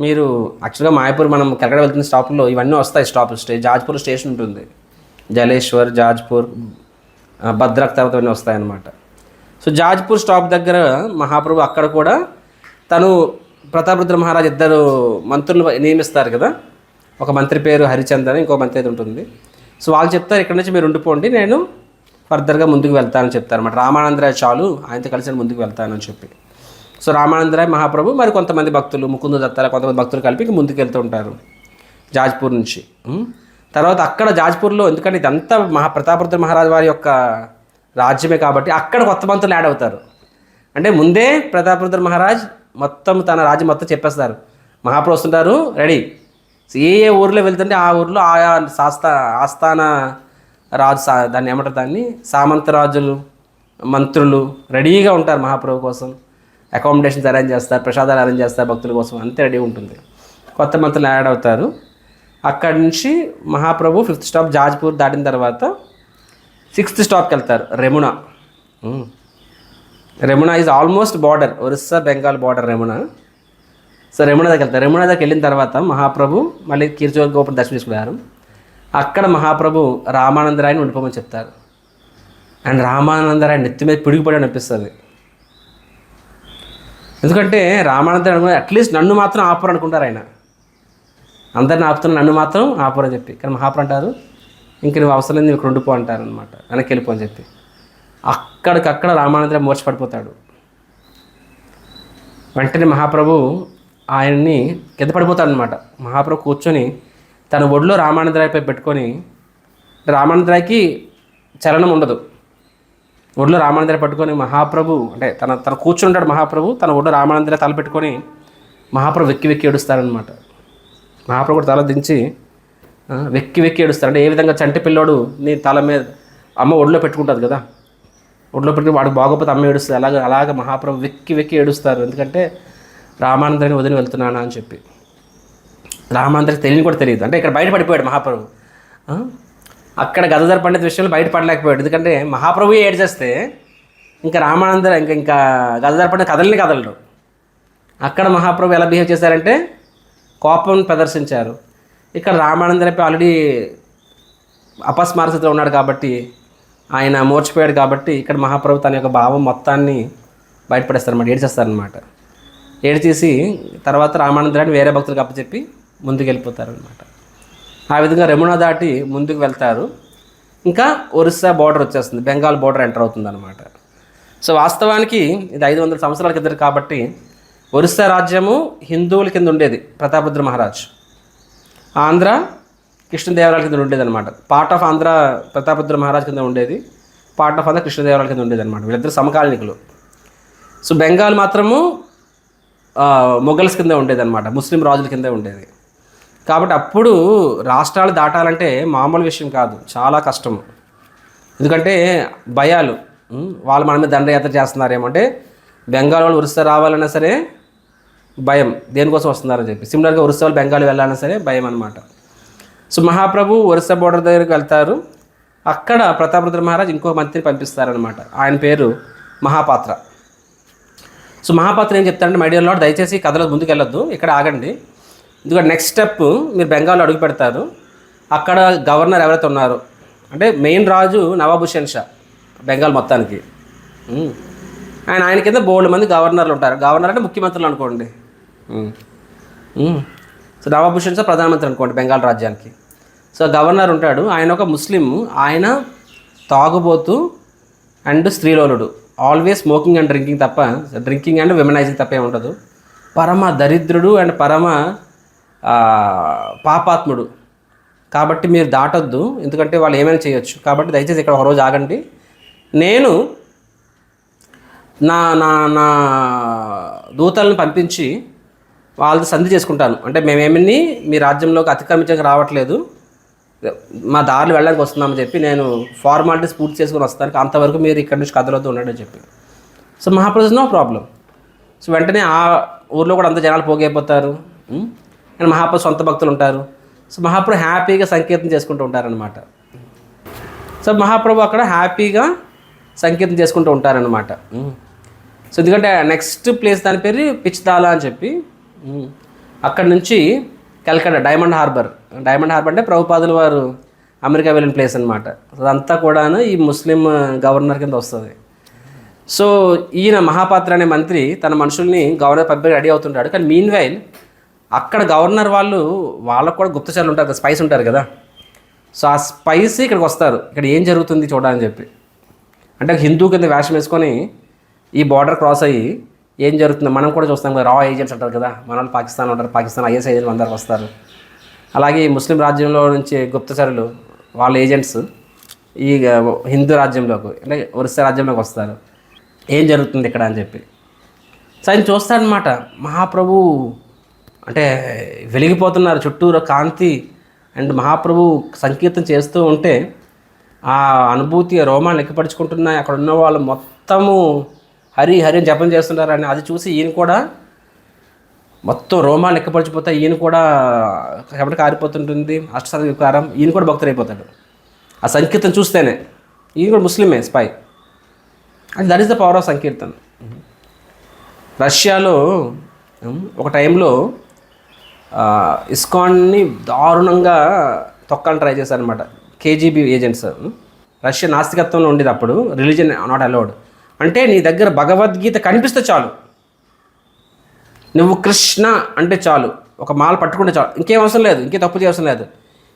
మీరు యాక్చువల్గా మాయాపూర్ మనం కలకడ వెళ్తున్న స్టాప్లో ఇవన్నీ వస్తాయి. జాజ్పూర్ స్టేషన్ ఉంటుంది, జలేశ్వర్, జాజ్పూర్, భద్రక్ తర్వాత అన్నీ వస్తాయన్నమాట. సో జాజ్పూర్ స్టాప్ దగ్గర మహాప్రభు అక్కడ కూడా తను ప్రతాపరుద్ర మహారాజ్ ఇద్దరు మంత్రులు నియమిస్తారు కదా. ఒక మంత్రి పేరు హరిచంద్ అని, ఇంకో మంత్రి అయితే ఉంటుంది. సో వాళ్ళు చెప్తారు ఇక్కడ నుంచి మీరు ఉండిపోండి, నేను ఫర్దర్గా ముందుకు వెళ్తానని చెప్తారు అన్నమాట. రామానందరాయ్ చాలు, ఆయనతో కలిసి నేను ముందుకు వెళ్తానని చెప్పి. సో రామానందరాయ్ మహాప్రభు మరి కొంతమంది భక్తులు, ముకుంద దత్తాల కొంతమంది భక్తులు కలిపి ముందుకు వెళ్తూ ఉంటారు జాజ్పూర్ నుంచి. తర్వాత అక్కడ జాజ్పూర్లో, ఎందుకంటే ఇదంతా ప్రతాపరుద్ర మహారాజ్ వారి యొక్క రాజ్యమే కాబట్టి అక్కడ కొత్త మంత్రులు యాడ్ అవుతారు. అంటే ముందే ప్రతాపరుద్ర మహారాజ్ మొత్తం తన రాజ్యం మొత్తం చెప్పేస్తారు. మహాప్రభు వస్తుంటారు, రెడీ. ఏ ఏ ఊర్లో వెళ్తుంటే ఆ ఊర్లో ఆయా ఆస్థాన రాజు, దాన్ని ఏమంటారు, దాన్ని సామంతరాజులు, మంత్రులు రెడీగా ఉంటారు మహాప్రభు కోసం. అకామిడేషన్స్ అరేంజ్ చేస్తారు, ప్రసాదాలు అరేంజ్ చేస్తారు భక్తుల కోసం, అంతే రెడీ ఉంటుంది. కొత్త మంత్రులు యాడ్ అవుతారు. అక్కడి నుంచి మహాప్రభు 5th స్టాప్ జాజ్పూర్ దాటిన తర్వాత 6th స్టాప్కి వెళ్తారు, Remuna. Remuna is almost border, Orissa Bengal border Remuna. So Remuna దగ్గర వెళ్తారు. రెమునా దగ్గర వెళ్ళిన తర్వాత మహాప్రభు మళ్ళీ కీర్చోర్ గోపురం దర్శనం చేసుకున్నారు. అక్కడ మహాప్రభు రామానందరాయని ఉండిపోమని చెప్తారు. అండ్ రామానందరాయని నెత్తి మీద పిడిగిపడి అనిపిస్తుంది. ఎందుకంటే రామానందరాయని అట్లీస్ట్ నన్ను మాత్రం ఆపురు అనుకుంటారు ఆయన. అందరిని ఆపుతున్నా, నన్ను మాత్రం ఆపురు అని చెప్పి. కానీ మహాప్రభు అంటారు, ఇంక నువ్వు అవసరం లేదు, ఇక్కడ ఉండిపో అంటారు అనమాట, వెనక్కి వెళ్ళిపో అని చెప్పి. అక్కడికక్కడ రామానందరాయ మూర్ఛపడిపోతాడు. వెంటనే మహాప్రభు ఆయన్ని కింద పడిపోతాడు అనమాట. మహాప్రభు కూర్చొని తన ఒడిలో రామానందరాయపై పెట్టుకొని, రామానందరాయకి చలనం ఉండదు, ఒడిలో రామానందరాయ పట్టుకొని మహాప్రభు అంటే తన కూర్చుని ఉంటాడు మహాప్రభు, తన ఒడిలో రామానందరాయ తల పెట్టుకొని మహాప్రభు వెక్కి వెక్కి ఏడుస్తారనమాట. మహాప్రభు కూడా తల దించి వెక్కి వెక్కి ఏడుస్తారు. అంటే ఏ విధంగా చంటి పిల్లోడు నీ తల మీద అమ్మ ఒడిలో పెట్టుకుంటుంది కదా, ఒడిలో పెట్టుకుని వాడికి బాగోపోతే అమ్మ ఏడుస్తుంది, అలాగ మహాప్రభు వెక్కి వెక్కి ఏడుస్తారు. ఎందుకంటే రామానందరాయని వదిలి వెళ్తున్నానా అని చెప్పి. రామానందరికి తెలియని కూడా తెలియదు. అంటే ఇక్కడ బయట పడిపోయాడు మహాప్రభు. అక్కడ గదాధర పండిత్ విషయంలో బయట పడలేకపోయాడు. ఎందుకంటే మహాప్రభు ఏడ్ చేస్తే ఇంకా రామానందర ఇంకా గదాధర పండిత్ కదలడు. అక్కడ మహాప్రభు ఎలా బిహేవ్ చేశారంటే కోపం ప్రదర్శించారు. ఇక్కడ రామానందరపై ఆల్రెడీ అపస్మారస్థితిలో ఉన్నాడు కాబట్టి, ఆయన మూర్చిపోయాడు కాబట్టి ఇక్కడ మహాప్రభు తన యొక్క భావం మొత్తాన్ని బయటపడేస్తారన్నమాట, ఏడ్చేస్తారనమాట. ఏడ్చేసి తర్వాత రామానందరాన్ని వేరే భక్తులకు అప్పచెప్పి ముందుకు వెళ్ళిపోతారనమాట. ఆ విధంగా రెమునా దాటి ముందుకు వెళ్తారు. ఇంకా ఒరిస్సా బోర్డర్ వచ్చేస్తుంది, బెంగాల్ బోర్డర్ ఎంటర్ అవుతుంది అనమాట. సో వాస్తవానికి ఇది 500 సంవత్సరాల కింద కాబట్టి ఒరిస్సా రాజ్యము హిందువుల కింద ఉండేది, ప్రతాపరుద్ర మహారాజ్. ఆంధ్ర కృష్ణదేవరాయల కింద ఉండేది అనమాట. పార్ట్ ఆఫ్ ఆంధ్ర ప్రతాపరుద్ర మహారాజ్ కింద ఉండేది, పార్ట్ ఆఫ్ ఆంధ్ర కృష్ణదేవరాయల కింద ఉండేది అనమాట. వీళ్ళిద్దరు సమకాలీనికులు. సో బెంగాల్ మాత్రము మొఘల్స్ కింద ఉండేది అనమాట, ముస్లిం రాజుల కింద ఉండేది. కాబట్టి అప్పుడు రాష్ట్రాలు దాటాలంటే మామూలు విషయం కాదు, చాలా కష్టము. ఎందుకంటే భయాలు, వాళ్ళు మన మీద దండయాత్ర చేస్తున్నారేమో, అంటే బెంగాల్ వాళ్ళు ఒరిస్సా రావాలన్నా సరే భయం, దేనికోసం వస్తున్నారని చెప్పి. సిమిలర్గా ఒరిస్సా వాళ్ళు బెంగాల్ వెళ్ళాలన్నా సరే భయం అనమాట. సో మహాప్రభు ఒరిస్సా బోర్డర్ దగ్గరికి వెళ్తారు. అక్కడ ప్రతాపరుద్ర మహారాజ్ ఇంకో మంత్రిని పంపిస్తారనమాట, ఆయన పేరు మహాపాత్ర. సో మహాపాత్ర ఏం చెప్తారంటే, మై డియర్ లార్డ్, దయచేసి కథలో ముందుకు వెళ్ళొద్దు, ఇక్కడ ఆగండి. ఎందుకంటే నెక్స్ట్ స్టెప్ మీరు బెంగాల్లో అడుగు పెడతారు. అక్కడ గవర్నర్ ఎవరైతే ఉన్నారో, అంటే మెయిన్ రాజు నవాబ్ హుసేన్ షా బెంగాల్ మొత్తానికి. ఆయన కింద బోల్డ్ మంది గవర్నర్లు ఉంటారు. గవర్నర్ అంటే ముఖ్యమంత్రులు అనుకోండి. సో నవాబ్ హుసేన్ షా ప్రధానమంత్రి అనుకోండి బెంగాల్ రాజ్యానికి. సో గవర్నర్ ఉంటాడు, ఆయన ఒక ముస్లిం, ఆయన తాగుబోతు అండ్ స్త్రీలోలుడు, ఆల్వేస్ స్మోకింగ్ అండ్ డ్రింకింగ్ తప్ప, డ్రింకింగ్ అండ్ విమెనైజింగ్ తప్ప ఏమి ఉండదు. పరమ దరిద్రుడు అండ్ పరమ పాపాత్ముడు. కాబట్టి మీరు దాటొద్దు, ఎందుకంటే వాళ్ళు ఏమైనా చేయొచ్చు. కాబట్టి దయచేసి ఇక్కడ ఒకరోజు ఆగండి, నేను నా నా నా దూతలను పంపించి వాళ్ళతో సంధి చేసుకుంటాను. అంటే మేమేమని మీ రాజ్యంలోకి అతిక్రమించడానికి రావట్లేదు, మా దారిలో వెళ్ళడానికి వస్తున్నామని చెప్పి నేను ఫార్మాలిటీస్ పూర్తి చేసుకుని వస్తాను, అంతవరకు మీరు ఇక్కడ నుంచి కదలొద్దు ఉన్నాడని చెప్పి. సో మహాప్రభు నో ప్రాబ్లం. సో వెంటనే ఆ ఊర్లో కూడా అంత జనాలు పోగైపోతారు. అండ్ మహాప్రభు సొంత భక్తులు ఉంటారు. సో మహాప్రభు హ్యాపీగా సంకీర్తన చేసుకుంటూ ఉంటారనమాట. సో మహాప్రభు అక్కడ హ్యాపీగా సంకీర్తన చేసుకుంటూ ఉంటారనమాట. సో ఎందుకంటే నెక్స్ట్ ప్లేస్ దాని పేరు పిచ్దాలా అని చెప్పి, అక్కడ నుంచి కల్కటా డైమండ్ హార్బర్ అంటే ప్రభుపాదుల వారు అమెరికా వెళ్ళిన ప్లేస్ అనమాట. అదంతా కూడాను ఈ ముస్లిం గవర్నర్ కింద వస్తుంది. సో ఈయన మహాపాత్ర అనే మంత్రి తన మనుషుల్ని గవర్నర్ పంపి రెడీ అవుతుంటాడు. కానీ మీన్ వైల్ అక్కడ గవర్నర్ వాళ్ళకు కూడా గుప్తచరులు ఉంటారు కదా, స్పైస్ ఉంటారు కదా. సో ఆ స్పైస్ ఇక్కడికి వస్తారు, ఇక్కడ ఏం జరుగుతుంది చూడాలని చెప్పి. అంటే హిందూ కింద వేషం వేసుకొని ఈ బార్డర్ క్రాస్ అయ్యి ఏం జరుగుతుంది మనం కూడా చూస్తాం కదా. రా ఏజెంట్స్ అంటారు కదా, మన వాళ్ళు పాకిస్తాన్ ఉంటారు, పాకిస్తాన్ ఐఎస్ ఏజెంట్లు అందరు వస్తారు. అలాగే ఈ ముస్లిం రాజ్యంలో నుంచి గుప్తచరులు వాళ్ళ ఏజెంట్స్ ఈ హిందూ రాజ్యంలోకి అంటే ఒరిస్సా రాజ్యంలోకి వస్తారు, ఏం జరుగుతుంది ఇక్కడ అని చెప్పి. సో ఆయన చూస్తాడనమాట. మహాప్రభు అంటే వెలిగిపోతున్నారు, చుట్టూరు కాంతి, అండ్ మహాప్రభు సంకీర్తన చేస్తూ ఉంటే ఆ అనుభూతి రోమాన్ని లెక్కపరుచుకుంటున్నాయి. అక్కడ ఉన్న వాళ్ళు మొత్తము హరి హరి అని జపం చేస్తున్నారని అది చూసి ఈయన కూడా మొత్తం రోమాలు లెక్కపరిచిపోతాయి. ఈయన కూడా కాబట్టి కారిపోతుంటుంది అష్టసర వికారం. ఈయన కూడా భక్తుడైపోతాడు ఆ సంకీర్తన చూస్తేనే. ఈయన కూడా ముస్లిమే, స్పై. అది that is the power of సంకీర్తన. రష్యాలో ఒక టైంలో ఇస్కాన్ని దారుణంగా తొక్కాలని ట్రై చేశారనమాట కేజీబీ ఏజెంట్స్. రష్యా నాస్తికత్వంలో ఉండేది అప్పుడు, రిలీజన్ నాట్ అలౌడ్. అంటే నీ దగ్గర భగవద్గీత కనిపిస్తే చాలు, నువ్వు కృష్ణ అంటే చాలు, ఒక మాల పట్టుకుంటే చాలు, ఇంకేం అవసరం లేదు, ఇంకే తప్పు చేయవసరం లేదు,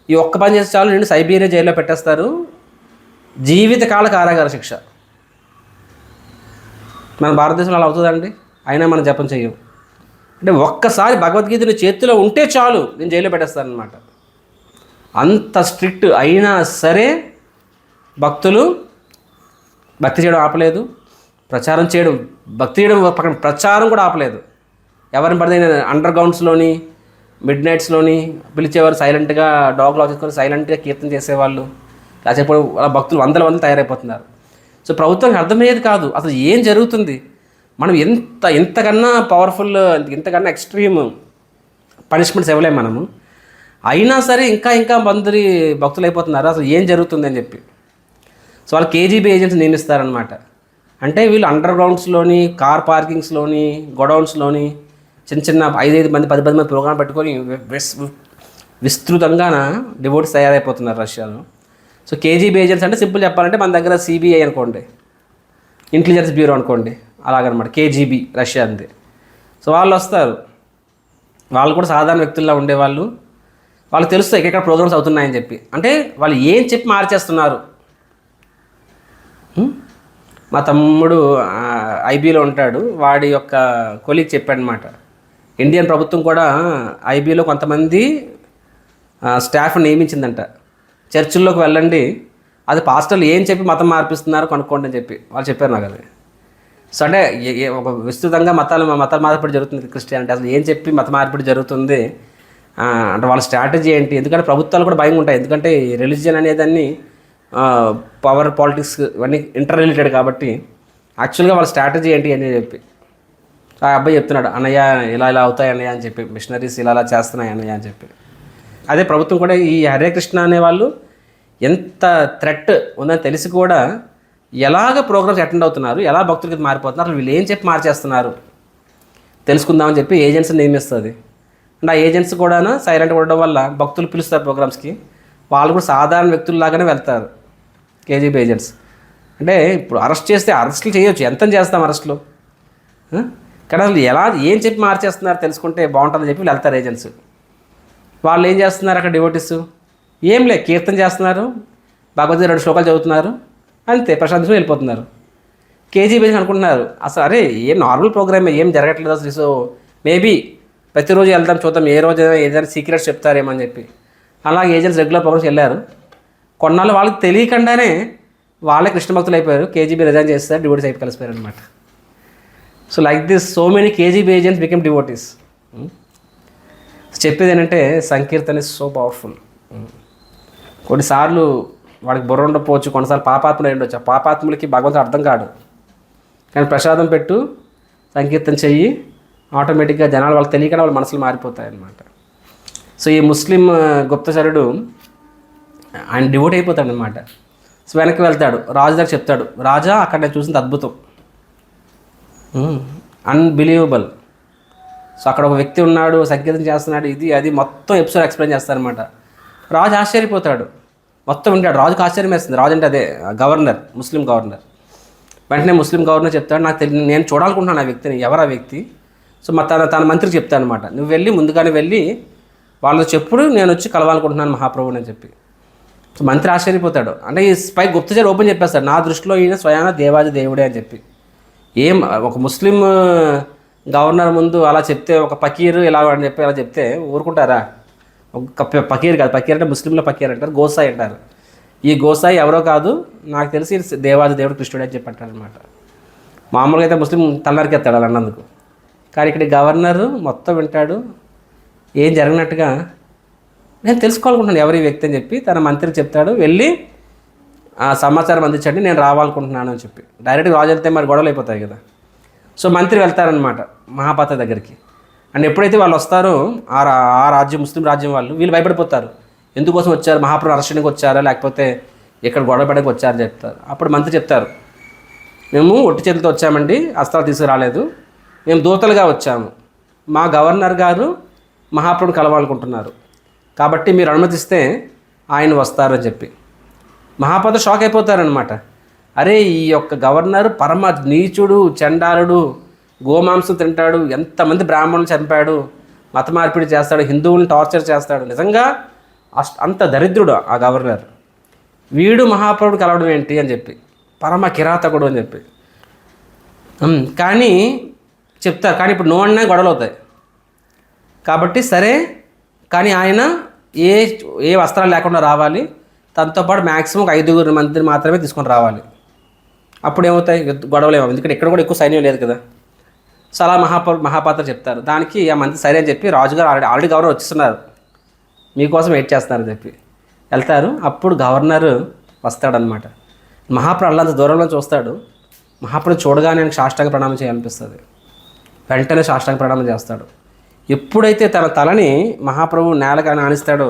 ఈ ఒక్క పని చేస్తే చాలు, నేను సైబీరియా జైల్లో పెట్టేస్తారు, జీవితకాల కారాగార శిక్ష. మన భారతదేశంలో అలా అవుతుందండి, అయినా మనం జపం చెయ్యం. అంటే ఒక్కసారి భగవద్గీత చేతిలో ఉంటే చాలు, నేను జైల్లో పెట్టేస్తాను అనమాట. అంత స్ట్రిక్ట్. అయినా సరే భక్తులు భక్తి చేయడం ఆపలేదు, ప్రచారం చేయడం, భక్తి చేయడం పక్కన ప్రచారం కూడా ఆపలేదు. ఎవరిని పడితే అండర్ గ్రౌండ్స్లోని మిడ్ నైట్స్లోని పిలిచేవారు, సైలెంట్గా డాగ్ లాక్ చేసుకొని సైలెంట్గా కీర్తన చేసేవాళ్ళు. కాసేపు అలా భక్తులు వందల తయారైపోతున్నారు. సో ప్రభుత్వానికి అర్థమయ్యేది కాదు అసలు ఏం జరుగుతుంది. మనం ఎంతకన్నా పవర్ఫుల్, ఎంతకన్నా ఎక్స్ట్రీమ్ పనిష్మెంట్స్ ఇవ్వలేము మనము. అయినా సరే ఇంకా మంది భక్తులు అయిపోతున్నారు. అసలు ఏం జరుగుతుంది అని చెప్పి. సో వాళ్ళు కేజీబీ ఏజెంట్స్ నియమిస్తారనమాట. అంటే వీళ్ళు అండర్ గ్రౌండ్స్లోని, కార్ పార్కింగ్స్లోని, గోడౌన్స్లోని చిన్న 5 మంది 10 మంది ప్రోగ్రాం పెట్టుకొని విస్తృతంగా డివోట్స్ తయారైపోతున్నారు రష్యాలో. సో కేజీబీ ఏజెంట్స్ అంటే సింపుల్ చెప్పాలంటే మన దగ్గర సిబిఐ అనుకోండి, ఇంటెలిజెన్స్ బ్యూరో అనుకోండి, అలాగనమాట కేజీబీ రష్యా అంతే. సో వాళ్ళు వస్తారు, వాళ్ళు కూడా సాధారణ వ్యక్తుల్లో ఉండేవాళ్ళు. వాళ్ళకి తెలుస్తాయి ఎక్కడ ప్రోగ్రామ్స్ అవుతున్నాయని చెప్పి. అంటే వాళ్ళు ఏం చెప్పి మార్చేస్తున్నారు. మా తమ్ముడు ఐబీలో ఉంటాడు, వాడి యొక్క కొలీగ్ చెప్పాడనమాట, ఇండియన్ ప్రభుత్వం కూడా ఐబీలో కొంతమంది స్టాఫ్ నియమించిందంట. చర్చిల్లోకి వెళ్ళండి, అది పాస్టర్లు ఏం చెప్పి మతం మార్పిస్తున్నారు కనుక్కోండి అని చెప్పి వాళ్ళు చెప్పారు నాకు. అది సో అంటే ఒక విస్తృతంగా మత మార్పిడి జరుగుతుంది క్రిస్టియానిటీ, అసలు ఏం చెప్పి మత మార్పిడి జరుగుతుంది అంటే వాళ్ళ స్ట్రాటజీ ఏంటి. ఎందుకంటే ప్రభుత్వాలు కూడా భయంగా ఉంటాయి, ఎందుకంటే రిలీజియన్ అనేదాన్ని పవర్ పాలిటిక్స్ ఇవన్నీ ఇంటర్ రిలేటెడ్ కాబట్టి యాక్చువల్గా వాళ్ళ స్ట్రాటజీ ఏంటి అని చెప్పి ఆ అబ్బాయి చెప్తున్నాడు, అన్నయ్య ఇలా అవుతాయి అన్నయ్య అని చెప్పి, మిషనరీస్ ఇలా చేస్తున్నాయి అన్నయ్య అని చెప్పి. అదే ప్రభుత్వం కూడా ఈ హరే కృష్ణ అనేవాళ్ళు ఎంత థ్రెట్ ఉందని తెలిసి కూడా ఎలాగ ప్రోగ్రామ్స్ అటెండ్ అవుతున్నారు, ఎలా భక్తులకి మారిపోతున్నారు, వీళ్ళు ఏం చెప్పి మార్చేస్తున్నారు తెలుసుకుందామని చెప్పి ఏజెంట్స్ నియమిస్తుంది. అండ్ ఆ ఏజెంట్స్ కూడా సైలెంట్గా ఉండడం వల్ల భక్తులు పిలుస్తారు ప్రోగ్రామ్స్కి, వాళ్ళు కూడా సాధారణ వ్యక్తుల్లాగానే వెళ్తారు కేజీబీ ఏజెంట్స్. అంటే ఇప్పుడు అరెస్టులు చేయొచ్చు, ఎంత చేస్తాం అరెస్టులు, కానీ అసలు ఏం చెప్పి మార్చేస్తున్నారు తెలుసుకుంటే బాగుంటుందని చెప్పి వెళ్తారు ఏజెంట్స్. వాళ్ళు ఏం చేస్తున్నారు అక్కడ డివోటీస్, ఏం లే కీర్తన చేస్తున్నారు, భగవద్గీత 2 శ్లోకాలు చదువుతున్నారు, అంతే ప్రశాంతంగా వెళ్ళిపోతున్నారు. కేజీబీ ఏజెంట్స్ అనుకుంటున్నారు అసలు అరే ఏం నార్మల్ ప్రోగ్రామే, ఏం జరగట్లేదు అసలు. సో మేబీ ప్రతిరోజు వెళ్దాం చూద్దాం, ఏ రోజు ఏదైనా సీక్రెట్స్ చెప్తారేమో అని చెప్పి. అలాగే ఏజెంట్స్ రెగ్యులర్ ప్రోగ్రామ్స్ వెళ్ళారు. కొన్నాళ్ళు వాళ్ళకి తెలియకుండానే వాళ్ళే కృష్ణ భక్తులు అయిపోయారు. కేజీబీ రిజైన్ చేస్తారు, డివోటీస్ అయిపోయి కలిసిపోయారు అనమాట. So like this so many KGB agents become devotees. చెప్పేది ఏంటంటే సంకీర్తన ఇస్ సో పవర్ఫుల్. కొన్నిసార్లు వాడికి బుర్ర ఉండకపోవచ్చు, కొన్నిసార్లు పాపాత్ములు ఉండొచ్చు. ఆ పాపాత్ములకి భగవంతుడు అర్థం కాడు, కానీ ప్రసాదం పెట్టు, సంకీర్తన చెయ్యి, ఆటోమేటిక్గా జనాలు వాళ్ళకి తెలియకుండా వాళ్ళ మనసులు మారిపోతాయి అన్నమాట. సో ఈ ముస్లిం గుప్తచరుడు ఆయన డివోట్ అయిపోతాడు అనమాట. సో వెనక్కి వెళ్తాడు, రాజు దగ్గర చెప్తాడు, రాజా అక్కడ నేను చూసింది అద్భుతం, అన్బిలీవబుల్. సో అక్కడ ఒక వ్యక్తి ఉన్నాడు, సంకీర్తన చేస్తున్నాడు, ఇది అది మొత్తం ఎపిసోడ్ ఎక్స్ప్లెయిన్ చేస్తారనమాట. రాజు ఆశ్చర్యపోతాడు, మొత్తం వింటాడు. రాజుకు ఆశ్చర్యం వేస్తుంది. రాజు అంటే అదే గవర్నర్, ముస్లిం గవర్నర్. వెంటనే ముస్లిం గవర్నర్ చెప్తాడు, నాకు తెలియదు, నేను చూడాలనుకుంటున్నాను ఆ వ్యక్తిని, ఎవరు ఆ వ్యక్తి. సో తన మంత్రికి చెప్తాను అనమాట, నువ్వు వెళ్ళి ముందుగానే వెళ్ళి వాళ్ళతో చెప్పుడు నేను వచ్చి కలవాలనుకుంటున్నాను మహాప్రభుని అని చెప్పి. సో మంత్రి ఆశ్చర్యపోతాడు. అంటే ఈ స్పై గుప్తచర్ ఓపెన్ చెప్పేస్తాడు, నా దృష్టిలో ఈయన స్వయాన దేవాది దేవుడే అని చెప్పి. ఏం ఒక ముస్లిం గవర్నర్ ముందు అలా చెప్తే, ఒక పకీరు ఇలా అని చెప్పి అలా చెప్తే ఊరుకుంటారా? ఒక పకీర్ కాదు, పకీర్ అంటే ముస్లింలో పకీర్ అంటారు, గోసాయి అంటారు. ఈ గోసాయి ఎవరో కాదు, నాకు తెలిసి దేవాది దేవుడు కృష్ణుడే అని చెప్పి అంటారు అనమాట. మామూలుగా అయితే ముస్లిం తలనరికెత్తాడు అలా అన్నందుకు. కానీ ఇక్కడ గవర్నరు మొత్తం వింటాడు, ఏం జరిగినట్టుగా నేను తెలుసుకోవాలనుకుంటున్నాను ఎవరి వ్యక్తి అని చెప్పి తన మంత్రికి చెప్తాడు. వెళ్ళి ఆ సమాచారం అందించండి, నేను రావాలనుకుంటున్నాను అని చెప్పి. డైరెక్ట్గా రాజు వెళ్తే మరి గొడవలు అయిపోతాయి కదా. సో మంత్రి వెళ్తారనమాట మహాపాత్ర దగ్గరికి. అండ్ ఎప్పుడైతే వాళ్ళు వస్తారో ఆ రాజ్యం, ముస్లిం రాజ్యం వాళ్ళు, వీళ్ళు భయపడిపోతారు. ఎందుకోసం వచ్చారు, మహాప్రభు అరెస్ట్కి వచ్చారా లేకపోతే ఇక్కడ గొడవ పడడానికి వచ్చారని చెప్తారు. అప్పుడు మంత్రి చెప్తారు, మేము ఒట్టి చేతులతో వచ్చామండి, అస్త్రాలు తీసుకురాలేదు, మేము దూతలుగా వచ్చాము, మా గవర్నర్ గారు మహాప్రభుని కలవాలనుకుంటున్నారు, కాబట్టి మీరు అనుమతిస్తే ఆయన వస్తారు అని చెప్పి. మహాపాత్ర షాక్ అయిపోతారనమాట. అరే ఈ యొక్క గవర్నర్ పరమ నీచుడు, చండాలుడు, గోమాంసం తింటాడు, ఎంతమంది బ్రాహ్మణులు చంపాడు, మత మార్పిడి చేస్తాడు, హిందువులను టార్చర్ చేస్తాడు, నిజంగా అంత దరిద్రుడు ఆ గవర్నర్, వీడు మహాప్రభుడు కలవడం ఏంటి అని చెప్పి, పరమ కిరాతకుడు అని చెప్పి. కానీ చెప్తారు, కానీ ఇప్పుడు నో అన్నా గొడవలు అవుతాయి కాబట్టి సరే, కానీ ఆయన ఏ వస్త్రాలు లేకుండా రావాలి, తనతో పాటు మ్యాక్సిమం 5 మందిని మాత్రమే తీసుకొని రావాలి. అప్పుడు ఏమవుతాయి, గొడవలు ఏమో, ఎందుకంటే ఇక్కడ కూడా ఎక్కువ సైన్యం లేదు కదా. సో అలా మహాపాత్ర చెప్తారు. దానికి ఆ మంత్రి సరే అని చెప్పి, రాజుగారు ఆల్రెడీ గవర్నర్ వచ్చిస్తున్నారు, మీకోసం వెయిట్ చేస్తున్నారని చెప్పి వెళ్తారు. అప్పుడు గవర్నర్ వస్తాడనమాట. మహాప్రభు అల్లంత దూరంలో చూస్తాడు. మహాప్రభు చూడగానే ఆయనకు సాష్టాంగ ప్రణామం చేయాలనిపిస్తుంది. వెంటనే సాష్టాంగ ప్రణామం చేస్తాడు. ఎప్పుడైతే తన తలని మహాప్రభు నేలగా ఆనిస్తాడో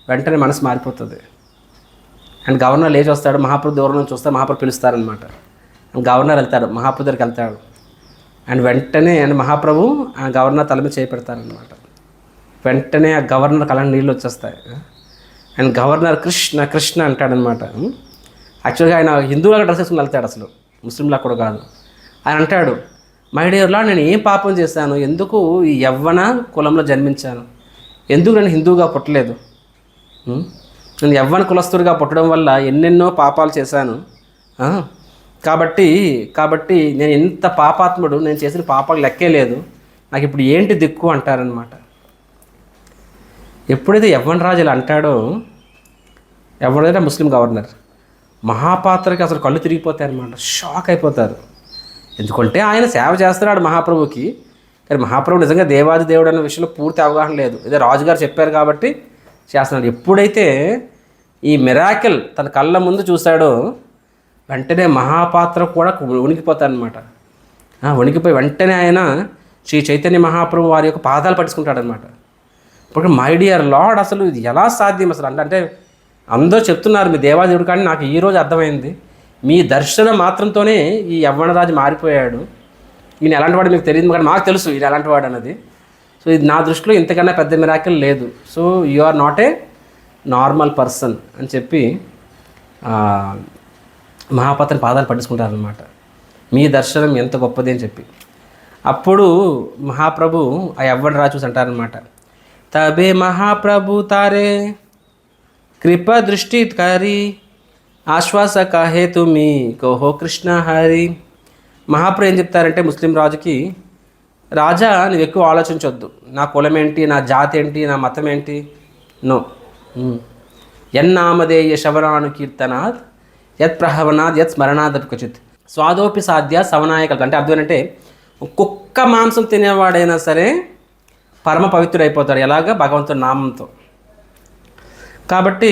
వెంటనే మనసు మారిపోతుంది. అండ్ గవర్నర్ లేచి వస్తాడు. మహాప్రభు దూరం నుంచి చూస్తే మహాప్రభు పిలుస్తారనమాట. అండ్ గవర్నర్ వెళ్తాడు, మహాప్రభు దగ్గరికి వెళ్తాడు. అండ్ వెంటనే మహాప్రభు ఆ గవర్నర్ తల మీద చేయి పెడతారనమాట. వెంటనే ఆ గవర్నర్ కళ్ళ నీళ్ళు వచ్చేస్తాయి. అండ్ గవర్నర్ కృష్ణ కృష్ణ అంటాడనమాట. యాక్చువల్గా ఆయన హిందువులాగా డ్రెస్ వేసుకుని వెళ్తాడు, అసలు ముస్లింలా కూడా కాదు. ఆయన అంటాడు, మై డియర్ లార్డ్, నేను ఏం పాపం చేశాను, ఎందుకు ఈ యవ్వన కులంలో జన్మించాను, ఎందుకు నేను హిందువుగా పుట్టలేదు, నేను యవ్వన కులస్తుడిగా పుట్టడం వల్ల ఎన్నెన్నో పాపాలు చేశాను, కాబట్టి నేను ఎంత పాపాత్ముడు, నేను చేసిన పాపాలు లెక్కే లేదు, నాకు ఇప్పుడు ఏంటి దిక్కు అంటారనమాట. ఎప్పుడైతే యవ్వన రాజు ఇలా అంటాడో, ఎవరైనా ముస్లిం గవర్నర్, మహాపాత్రకి అసలు కళ్ళు తిరిగిపోతాయి అనమాట, షాక్ అయిపోతారు. ఎందుకంటే ఆయన సేవ చేస్తున్నాడు మహాప్రభుకి, కానీ మహాప్రభు నిజంగా దేవాది దేవుడు అన్న విషయంలో పూర్తి అవగాహన లేదు. ఇదే రాజుగారు చెప్పారు కాబట్టి చేస్తున్నాడు. ఎప్పుడైతే ఈ మిరాకిల్ తన కళ్ళ ముందు చూశాడో వెంటనే మహాపాత్ర కూడా వణికిపోతాడనమాట. వణికిపోయి వెంటనే ఆయన శ్రీ చైతన్య మహాప్రభు వారి యొక్క పాదాలు పట్టుకుంటాడనమాట. ఇప్పుడు మై డియర్ లార్డ్, అసలు ఇది ఎలా సాధ్యం అసలు అంటే అందరూ చెప్తున్నారు మీ దేవాదేవుడు, కానీ నాకు ఈరోజు అర్థమైంది, మీ దర్శనం మాత్రంతోనే ఈ యవ్వనరాజు మారిపోయాడు. ఈయన ఎలాంటి వాడు మీకు తెలియదు, కానీ మాకు తెలుసు ఈయన ఎలాంటి వాడు అన్నది. సో ఇది నా దృష్టిలో ఇంతకన్నా పెద్ద మిరాకిల్ లేదు. So you are not a normal person అని చెప్పి మహాపాత్రని పాదాలు పట్టించుకుంటారనమాట. మీ దర్శనం ఎంత గొప్పది అని చెప్పి. అప్పుడు మహాప్రభు ఆ యవ్వనరాజు చూసి అంటారనమాట, తబే మహాప్రభు తారే కృప దృష్టి కరి ఆశ్వాస కహే తుమి కోహో కృష్ణ హరి. మహాప్రభు ఏం చెప్తారంటే ముస్లిం రాజుకి, రాజా నువ్వు ఎక్కువ ఆలోచించొద్దు, నా కులం ఏంటి, నా జాతి ఏంటి, నా మతం ఏంటి, నో, యన్నామధేయ శవరాను కీర్తనాథ్ యత్ ప్రహవనాథ్ యత్ స్మరణాద్ క్వచిత్ స్వాదోపి సాధ్య సవనాయకల్. అంటే అర్థం ఏంటంటే కుక్క మాంసం తినేవాడైనా సరే పరమ పవిత్రుడైపోతాడు, ఎలాగా భగవంతుడి నామంతో. కాబట్టి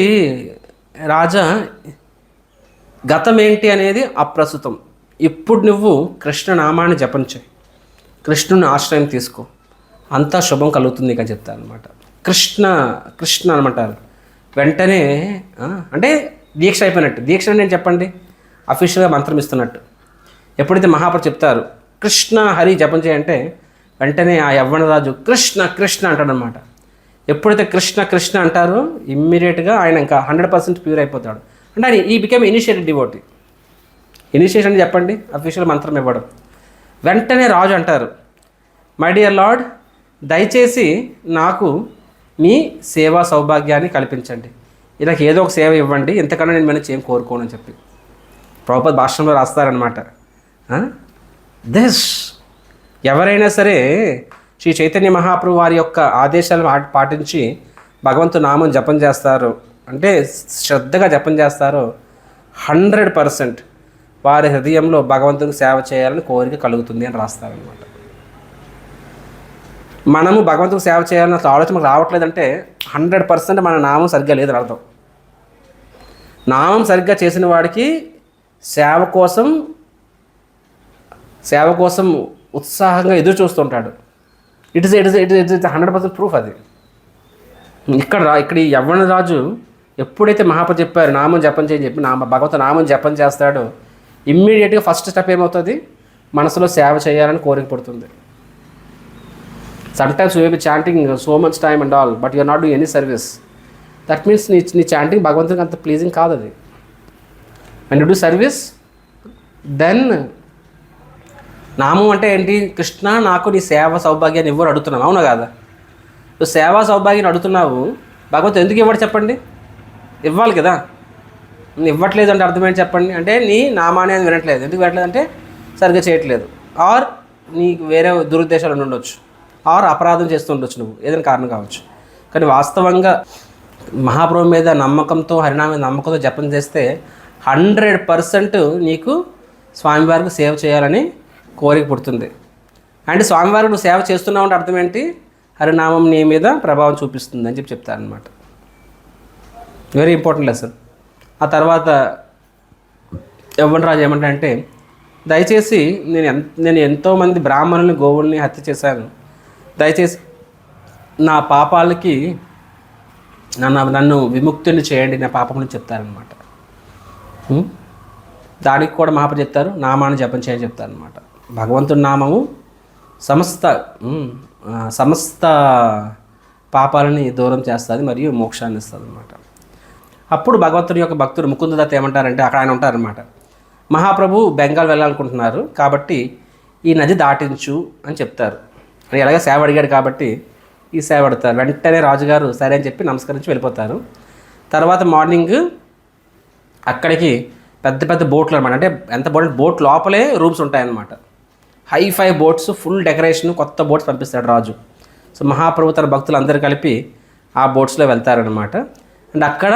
రాజా గతం ఏంటి అనేది అప్రస్తుతం, ఇప్పుడు నువ్వు కృష్ణనామాన్ని జపం చేయి, కృష్ణుని ఆశ్రయం తీసుకో, అంతా శుభం కలుగుతుంది నీకు అని చెప్తాను అనమాట. కృష్ణ కృష్ణ అనమంటారు. వెంటనే అంటే దీక్ష అయిపోయినట్టు. దీక్ష నేను చెప్పండి, అఫీషియల్గా మంత్రం ఇస్తున్నట్టు. ఎప్పుడైతే మహాప్రభు చెప్తారు కృష్ణ హరి జపం చేయంటే వెంటనే ఆ యవ్వనరాజు కృష్ణ కృష్ణ అంటాడనమాట. ఎప్పుడైతే కృష్ణ కృష్ణ అంటారో ఇమ్మీడియట్గా ఆయన ఇంకా 100% ప్యూర్ అయిపోతాడు. అంటే ఆయన he became initiated devotee. Initiation చెప్పండి, అఫీషియల్ మంత్రం ఇవ్వడం. వెంటనే రాజు అంటారు, మై డియర్ లార్డ్, దయచేసి నాకు మీ సేవా సౌభాగ్యాన్ని కల్పించండి, నాకు ఏదో ఒక సేవ ఇవ్వండి, ఇంతకన్నా నేను మనకి ఏం కోరుకోను అని చెప్పి ప్రభుపాద భాషణంలో రాస్తారనమాట. దిస్ ఎవరైనా సరే శ్రీ చైతన్య మహాప్రభు వారి యొక్క ఆదేశాలను పాటించి భగవంతు నామం జపం చేస్తారు, అంటే శ్రద్ధగా జపం చేస్తారో 100% వారి హృదయంలో భగవంతునికి సేవ చేయాలని కోరిక కలుగుతుంది అని రాస్తారనమాట. మనము భగవంతునికి సేవ చేయాలని అసలు ఆలోచన మనకు రావట్లేదంటే 100% మన నామం సరిగ్గా లేదని అర్థం. నామం సరిగ్గా చేసిన వాడికి సేవ కోసం ఉత్సాహంగా ఎదురు చూస్తుంటాడు. ఇట్ ఇస్ 100% ప్రూఫ్ అది. ఇక్కడ ఈ యవ్వన రాజు ఎప్పుడైతే మహాప్రభు చెప్పారు నామం జపం చేయని చెప్పి భగవంతు నామం జపం చేస్తాడో ఇమ్మీడియట్గా ఫస్ట్ స్టెప్ ఏమవుతుంది, మనసులో సేవ చేయాలని కోరిక పడుతుంది. Sometimes you will be chanting so much time and all, but you're not doing any service. That means నీ చాంటింగ్ భగవంతునికి అంత ప్లీజింగ్ కాదు అది. When you do service, then నామం అంటే ఏంటి, కృష్ణ నాకు నీ సేవ సౌభాగ్యాన్ని ఇవ్వరు అడుగుతున్నావు, అవునా కాదా? నువ్వు సేవా సౌభాగ్యాన్ని అడుగుతున్నావు, భగవంతుడు ఎందుకు ఇవ్వడు చెప్పండి? ఇవ్వాలి కదా. నేను ఇవ్వట్లేదు అంటే అర్థం ఏంటి చెప్పండి? అంటే నీ నామాన్ని అది వినట్లేదు. ఎందుకు వినట్లేదు అంటే సరిగ్గా చేయట్లేదు, ఆర్ నీకు వేరే దురుద్దేశాలు ఉండొచ్చు, ఆర్ అపరాధం చేస్తుండొచ్చు, నువ్వు ఏదైనా కారణం కావచ్చు. కానీ వాస్తవంగా మహాప్రభు మీద నమ్మకంతో హరినామ మీద నమ్మకంతో జపం చేస్తే 100% నీకు స్వామివారికి సేవ చేయాలని కోరిక పుడుతుంది. అంటే స్వామివారికి నువ్వు సేవ చేస్తున్నావు అంటే అర్థం ఏంటి, హరినామం నీ మీద ప్రభావం చూపిస్తుంది అని చెప్తారనమాట. Very important lesson. ఆ తర్వాత యవ్వన రాజు ఏమంటాడంటే, దయచేసి నేను ఎంతోమంది బ్రాహ్మణుల్ని గోవుల్ని హత్య చేశాను, దయచేసి నా పాపాలకి నన్ను విముక్తిని చేయండి, నా పాపం నుంచి చెప్తారనమాట. దానికి కూడా మహాప్రభు చెప్తారు, నామాన్ని జపం చేయని చెప్తారనమాట. భగవంతుడి నామము సమస్త పాపాలని దూరం చేస్తుంది మరియు మోక్షాన్ని ఇస్తుంది అనమాట. అప్పుడు భగవంతుని యొక్క భక్తుడు ముకుందదత్త ఏమంటారంటే, అక్కడ ఆయన ఉంటారనమాట, మహాప్రభు బెంగాల్ వెళ్ళాలనుకుంటున్నారు కాబట్టి ఈ నది దాటించు అని చెప్తారు. అని ఎలాగ సేవ అడిగాడు కాబట్టి ఈ సేవ అడుగుతారు. వెంటనే రాజుగారు సరే అని చెప్పి నమస్కరించి వెళ్ళిపోతారు. తర్వాత మార్నింగ్ అక్కడికి పెద్ద పెద్ద బోట్లు అనమాట, అంటే ఎంత బోట్ లోపలే రూమ్స్ ఉంటాయన్నమాట. హై-ఫై బోట్స్, ఫుల్ డెకరేషన్, కొత్త బోట్స్ పంపిస్తాడు రాజు. సో మహాప్రభు తన భక్తులు అందరూ కలిపి ఆ బోట్స్లో వెళ్తారనమాట. అండ్ అక్కడ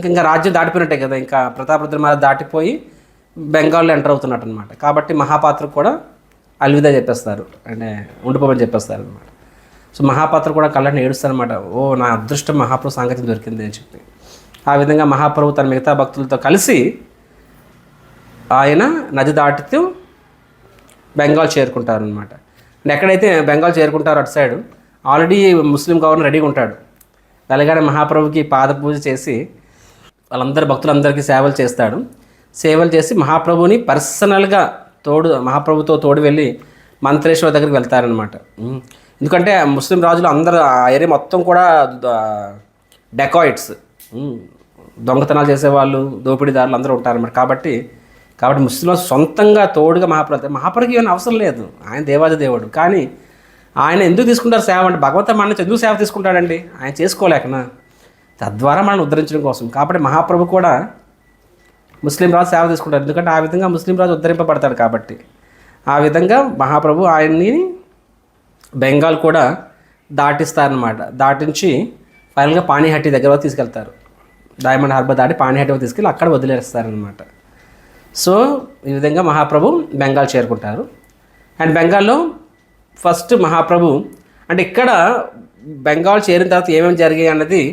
ఇంకా రాజ్యం దాటిపోయినట్టే కదా, ఇంకా ప్రతాపరుద్ర మహారాజ్ దాటిపోయి బెంగాల్లో ఎంటర్ అవుతున్నట్టు అనమాట. కాబట్టి మహాపాత్ర కూడా అల్విదా చెప్పేస్తారు, అంటే ఉండిపోమని చెప్పేస్తారు అనమాట. సో మహాపాత్ర కూడా కళ్ళని ఏడుస్తారనమాట, ఓ నా అదృష్టం మహాప్రభు సాంగత్యం దొరికింది అని చెప్పి. ఆ విధంగా మహాప్రభు తన మిగతా భక్తులతో కలిసి ఆయన నది దాటుతూ బెంగాల్ చేరుకుంటారనమాట. అండ్ ఎక్కడైతే బెంగాల్ చేరుకుంటారో అటు సైడ్ ఆల్రెడీ ముస్లిం గవర్నర్ రెడీగా ఉంటాడు. అలాగే మహాప్రభుకి పాద పూజ చేసి వాళ్ళందరి భక్తులందరికీ సేవలు చేస్తాడు. సేవలు చేసి మహాప్రభుని పర్సనల్గా మహాప్రభుతో తోడు వెళ్ళి మంత్రేశ్వర దగ్గరికి వెళ్తారనమాట. ఎందుకంటే ముస్లిం రాజులు అందరూ ఆ ఏరియా మొత్తం కూడా డెకాయిట్స్, దొంగతనాలు చేసేవాళ్ళు, దోపిడీదారులు అందరూ ఉంటారన్నమాట. కాబట్టి ముస్లింలు సొంతంగా తోడుగా మహాప్రభుకి ఏమైనా అవసరం లేదు, ఆయన దేవాది దేవుడు. కానీ ఆయన ఎందుకు తీసుకుంటారు సేవ అంటే, భగవంతుడు మన నుంచి ఎందుకు సేవ తీసుకుంటాడండి, ఆయన చేసుకోలేకనా, తద్వారా మనల్ని ఉద్ధరించడం కోసం. కాబట్టి మహాప్రభు కూడా ముస్లిం రాజు సేవ తీసుకుంటారు, ఎందుకంటే ఆ విధంగా ముస్లిం రాజు ఉద్ధరింపబడతాడు. కాబట్టి ఆ విధంగా మహాప్రభు ఆయన్ని బెంగాల్ కూడా దాటిస్తారనమాట. దాటించి ఫైనల్గా పానీహట్టి దగ్గర తీసుకెళ్తారు. డైమండ్ హార్బర్ దాటి పానీహట్టి తీసుకెళ్ళి అక్కడ వదిలేస్తారనమాట. సో ఈ విధంగా మహాప్రభు బెంగాల్ చేరుకుంటారు. అండ్ బెంగాల్లో ఫస్ట్ మహాప్రభు అంటే ఇక్కడ బెంగాల్ చేరిన తర్వాత ఏమేమి జరిగాయి అన్నది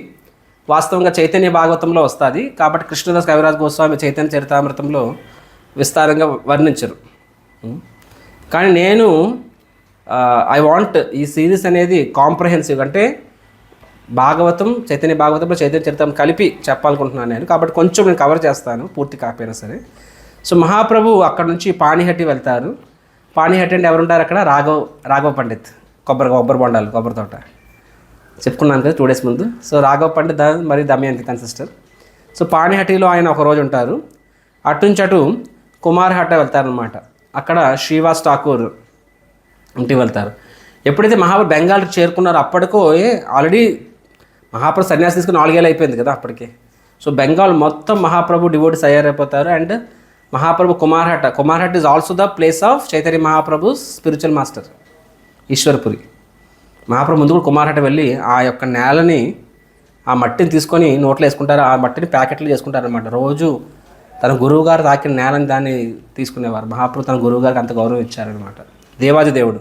వాస్తవంగా చైతన్య భాగవతంలో వస్తుంది. కాబట్టి కృష్ణదాస్ కవిరాజ్ గోస్వామి చైతన్య చరితామృతంలో విస్తారంగా వర్ణించరు. కానీ నేను ఐ వాంట్ ఈ సిరీస్ అనేది కాంప్రహెన్సివ్, అంటే చైతన్య భాగవతంలో చైతన్య చరితం కలిపి చెప్పాలనుకుంటున్నాను నేను. కాబట్టి కొంచెం నేను కవర్ చేస్తాను, పూర్తి కాకపోయినా సరే. సో మహాప్రభు అక్కడ నుంచి పానీహట్టి వెళ్తారు. పానీహట్టి అంటే ఎవరుంటారు అక్కడ, రాఘవ పండిత్, కొబ్బరి బొండాలు, కొబ్బరి తోట. చెప్పుకున్నాను కదా 2 days ముందు. సో రాఘవ పండిత్ మరియు దమయంతి తన సిస్టర్. సో పాణిహట్టిలో ఆయన ఒకరోజు ఉంటారు. అటు అటు కుమార్హట్ట వెళ్తారనమాట. అక్కడ శ్రీవాస్ ఠాకూర్ ఇంటికి వెళ్తారు. ఎప్పుడైతే మహాప్రభు బెంగాల్కి చేరుకున్నారో అప్పటికో ఆల్రెడీ మహాప్రభు సన్యాసి తీసుకుని 4 ఏళ్ళు అయిపోయింది కదా అప్పటికే. సో బెంగాల్ మొత్తం మహాప్రభు డివోటీస్ తయారైపోతారు. And Mahaprabhu Kumarhat is also the place of Chaitanya Mahaprabhu spiritual master Ishwarpuri. Mahaprabhu ముందు కూడా కుమార్హట్ వెళ్ళి ఆ యొక్క నేలని, ఆ మట్టిని తీసుకొని నోట్లో వేసుకుంటారు. ఆ మట్టిని ప్యాకెట్లు చేసుకుంటారు అనమాట. రోజు తన గురువు గారు తాకిన నేలని దాన్ని తీసుకునేవారు. మహాప్రభు తన గురువు గారికి అంత గౌరవం ఇచ్చారనమాట. దేవాది దేవుడు.